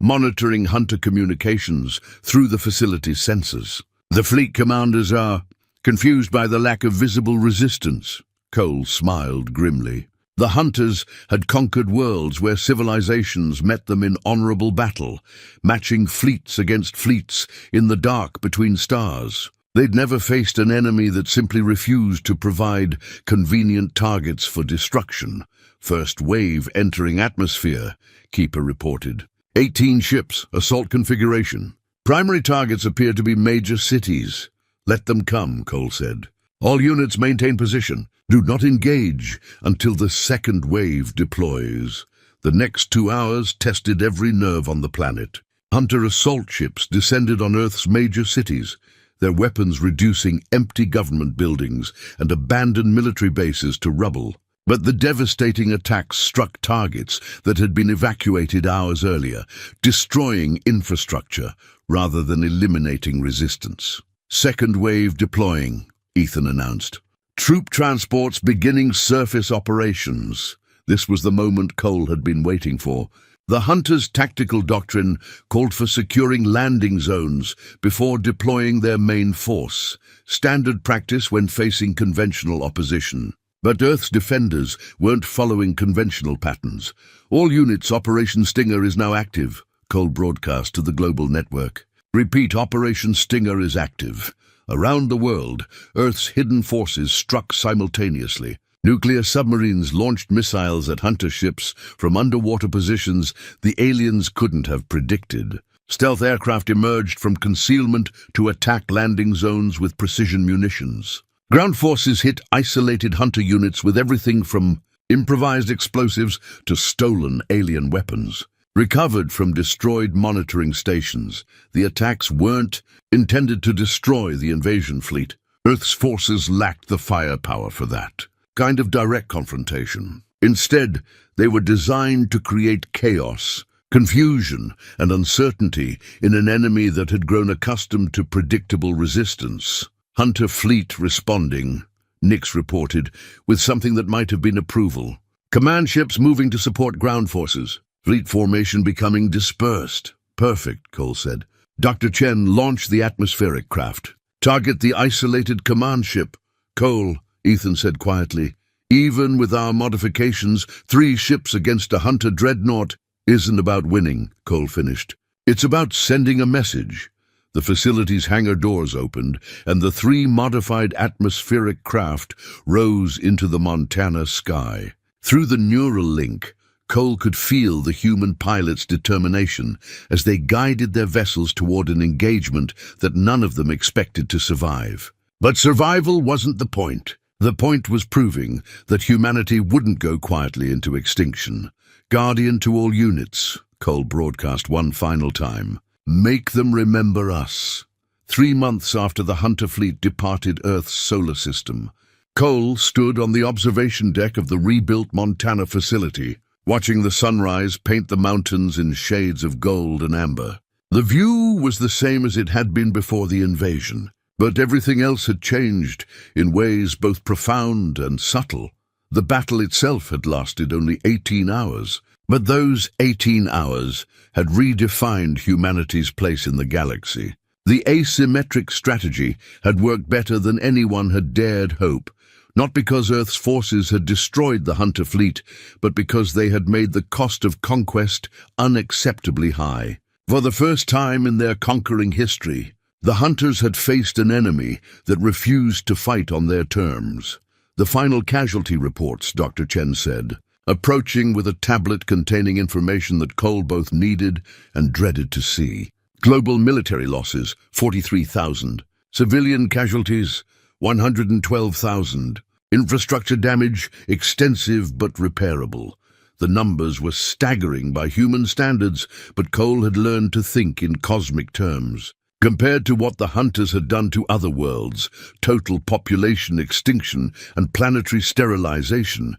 monitoring Hunter communications through the facility's sensors. The fleet commanders are confused by the lack of visible resistance. Cole smiled grimly. The Hunters had conquered worlds where civilizations met them in honorable battle, matching fleets against fleets in the dark between stars. They'd never faced an enemy that simply refused to provide convenient targets for destruction. First wave entering atmosphere, Keeper reported. 18 ships, assault configuration. Primary targets appear to be major cities. Let them come, Cole said. All units maintain position. Do not engage until the second wave deploys. The next 2 hours tested every nerve on the planet. Hunter assault ships descended on Earth's major cities, their weapons reducing empty government buildings and abandoned military bases to rubble. But the devastating attacks struck targets that had been evacuated hours earlier, destroying infrastructure rather than eliminating resistance. Second wave deploying, Ethan announced. Troop transports beginning surface operations. This was the moment Cole had been waiting for. The Hunters' tactical doctrine called for securing landing zones before deploying their main force, standard practice when facing conventional opposition. But Earth's defenders weren't following conventional patterns. All units, Operation Stinger is now active, Cole broadcast to the global network. Repeat, Operation Stinger is active. Around the world, Earth's hidden forces struck simultaneously. Nuclear submarines launched missiles at Hunter ships from underwater positions the aliens couldn't have predicted. Stealth aircraft emerged from concealment to attack landing zones with precision munitions. Ground forces hit isolated hunter units with everything from improvised explosives to stolen alien weapons. Recovered from destroyed monitoring stations, the attacks weren't intended to destroy the invasion fleet. Earth's forces lacked the firepower for that kind of direct confrontation. Instead, they were designed to create chaos, confusion, and uncertainty in an enemy that had grown accustomed to predictable resistance. Hunter fleet responding, Nix reported, with something that might have been approval. Command ships moving to support ground forces. Fleet formation becoming dispersed. Perfect, Cole said. Dr. Chen launched the atmospheric craft. Target the isolated command ship. Cole, Ethan said quietly. Even with our modifications, 3 ships against a Hunter dreadnought isn't about winning, Cole finished. It's about sending a message. The facility's hangar doors opened, and the 3 modified atmospheric craft rose into the Montana sky. Through the neural link, Cole could feel the human pilots' determination as they guided their vessels toward an engagement that none of them expected to survive. But survival wasn't the point. The point was proving that humanity wouldn't go quietly into extinction. Guardian to all units, Cole broadcast one final time. Make them remember us. 3 months after the Hunter fleet departed Earth's solar system, Cole stood on the observation deck of the rebuilt Montana facility, watching the sunrise paint the mountains in shades of gold and amber. The view was the same as it had been before the invasion, but everything else had changed in ways both profound and subtle. The battle itself had lasted only 18 hours, but those 18 hours had redefined humanity's place in the galaxy. The asymmetric strategy had worked better than anyone had dared hope, not because Earth's forces had destroyed the Hunter fleet, but because they had made the cost of conquest unacceptably high. For the first time in their conquering history, the Hunters had faced an enemy that refused to fight on their terms. The final casualty reports, Dr. Chen said, approaching with a tablet containing information that Cole both needed and dreaded to see. Global military losses, 43,000. Civilian casualties, 112,000. Infrastructure damage, extensive but repairable. The numbers were staggering by human standards, but Cole had learned to think in cosmic terms. Compared to what the Hunters had done to other worlds, total population extinction and planetary sterilization,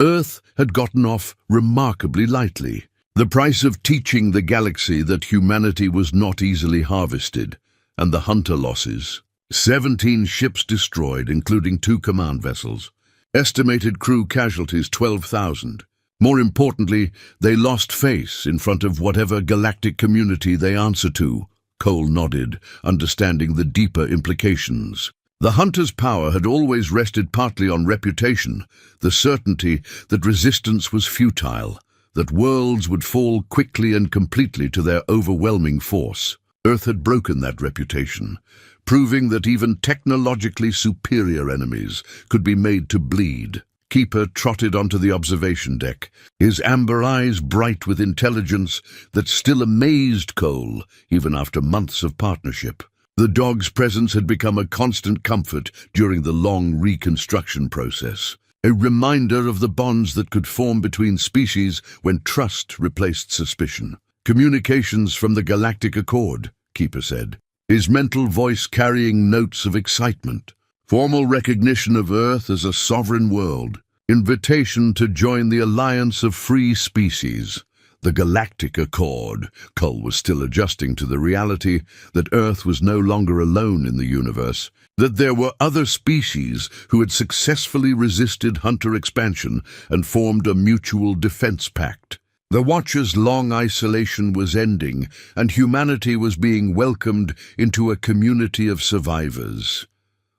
Earth had gotten off remarkably lightly. The price of teaching the galaxy that humanity was not easily harvested, and the Hunter losses. 17 ships destroyed, including 2 command vessels. Estimated crew casualties 12,000. More importantly, they lost face in front of whatever galactic community they answer to. Cole nodded, understanding the deeper implications. The Hunters' power had always rested partly on reputation, the certainty that resistance was futile, that worlds would fall quickly and completely to their overwhelming force. Earth had broken that reputation, proving that even technologically superior enemies could be made to bleed. Keeper trotted onto the observation deck, his amber eyes bright with intelligence that still amazed Cole, even after months of partnership. The dog's presence had become a constant comfort during the long reconstruction process, a reminder of the bonds that could form between species when trust replaced suspicion. Communications from the Galactic Accord, Keeper said, his mental voice carrying notes of excitement. Formal recognition of Earth as a sovereign world. Invitation to join the alliance of free species. The Galactic Accord. Cole was still adjusting to the reality that Earth was no longer alone in the universe, that there were other species who had successfully resisted Hunter expansion and formed a mutual defense pact. The Watcher's long isolation was ending, and humanity was being welcomed into a community of survivors.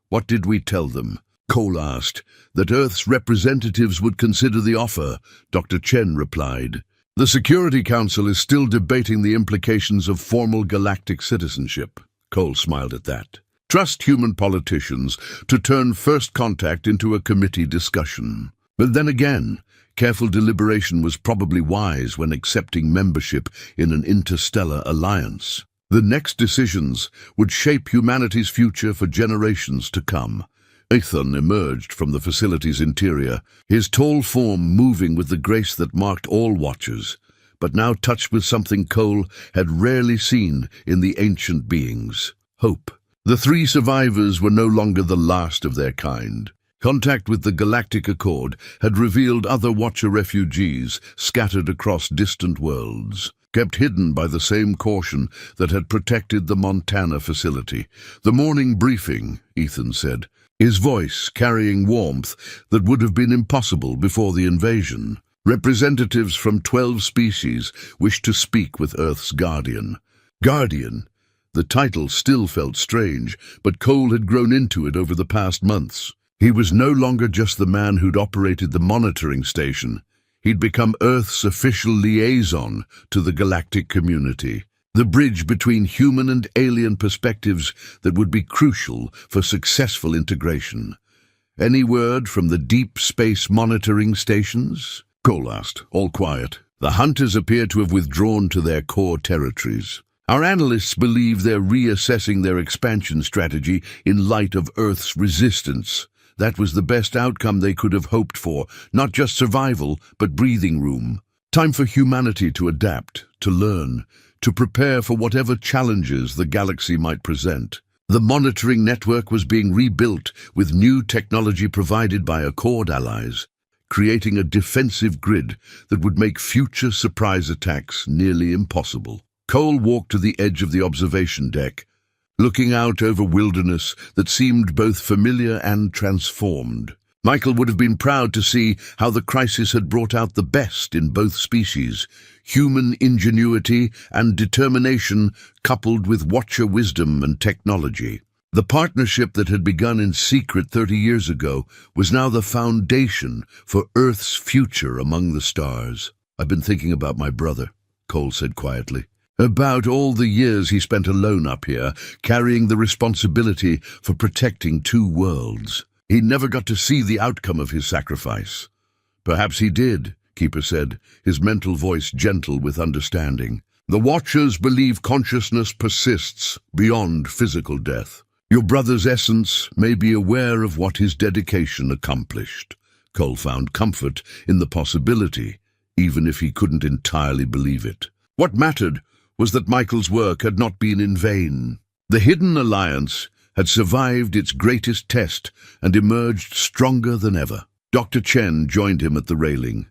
What did we tell them? Cole asked. That Earth's representatives would consider the offer, Dr. Chen replied. The Security Council is still debating the implications of formal galactic citizenship. Cole smiled at that. Trust human politicians to turn first contact into a committee discussion. But then again, careful deliberation was probably wise when accepting membership in an interstellar alliance. The next decisions would shape humanity's future for generations to come. Ethan emerged from the facility's interior, his tall form moving with the grace that marked all watchers, but now touched with something Cole had rarely seen in the ancient beings: hope. The three survivors were no longer the last of their kind. Contact with the Galactic Accord had revealed other Watcher refugees scattered across distant worlds, kept hidden by the same caution that had protected the Montana facility. "The morning briefing," Ethan said, his voice carrying warmth that would have been impossible before the invasion. Representatives from 12 species wished to speak with Earth's Guardian. Guardian. The title still felt strange, but Cole had grown into it over the past months. He was no longer just the man who'd operated the monitoring station. He'd become Earth's official liaison to the galactic community, the bridge between human and alien perspectives that would be crucial for successful integration. "Any word from the deep space monitoring stations?" Cole asked, all quiet. "The hunters appear to have withdrawn to their core territories. Our analysts believe they're reassessing their expansion strategy in light of Earth's resistance. That was the best outcome they could have hoped for, not just survival, but breathing room. Time for humanity to adapt, to learn, to prepare for whatever challenges the galaxy might present." The monitoring network was being rebuilt with new technology provided by Accord allies, creating a defensive grid that would make future surprise attacks nearly impossible. Cole walked to the edge of the observation deck, looking out over wilderness that seemed both familiar and transformed. Michael would have been proud to see how the crisis had brought out the best in both species: human ingenuity and determination coupled with Watcher wisdom and technology. The partnership that had begun in secret 30 years ago was now the foundation for Earth's future among the stars. "I've been thinking about my brother," Cole said quietly. "About all the years he spent alone up here, carrying the responsibility for protecting two worlds. He never got to see the outcome of his sacrifice." "Perhaps he did," Keeper said, his mental voice gentle with understanding. "The Watchers believe consciousness persists beyond physical death. Your brother's essence may be aware of what his dedication accomplished." Cole found comfort in the possibility, even if he couldn't entirely believe it. What mattered was that Michael's work had not been in vain. The Hidden Alliance had survived its greatest test and emerged stronger than ever. Dr. Chen joined him at the railing,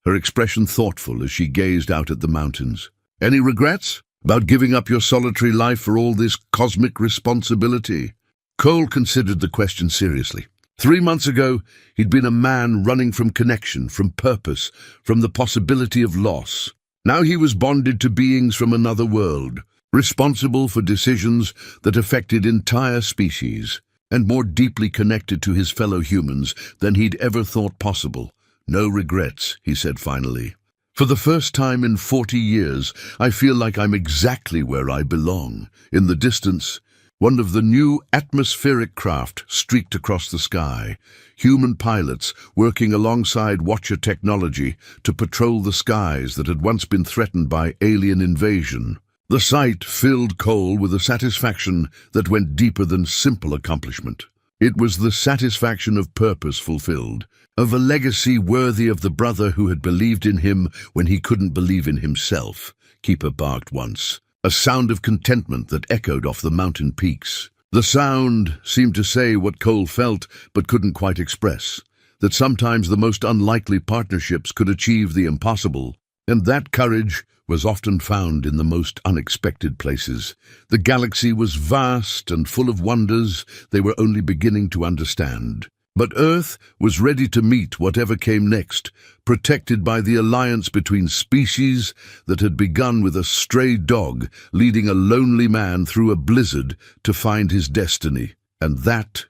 her expression thoughtful as she gazed out at the mountains. "Any regrets about giving up your solitary life for all this cosmic responsibility?" Cole considered the question seriously. 3 months ago, he'd been a man running from connection, from purpose, from the possibility of loss. Now he was bonded to beings from another world, responsible for decisions that affected entire species, and more deeply connected to his fellow humans than he'd ever thought possible. "No regrets," he said finally. "For the first time in 40 years, I feel like I'm exactly where I belong." In the distance, one of the new atmospheric craft streaked across the sky, human pilots working alongside Watcher technology to patrol the skies that had once been threatened by alien invasion. The sight filled Cole with a satisfaction that went deeper than simple accomplishment. It was the satisfaction of purpose fulfilled, of a legacy worthy of the brother who had believed in him when he couldn't believe in himself, Keeper barked once, a sound of contentment that echoed off the mountain peaks. The sound seemed to say what Cole felt but couldn't quite express, that sometimes the most unlikely partnerships could achieve the impossible, and that courage was often found in the most unexpected places. The galaxy was vast and full of wonders they were only beginning to understand. But Earth was ready to meet whatever came next, protected by the alliance between species that had begun with a stray dog leading a lonely man through a blizzard to find his destiny. And that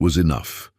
was enough.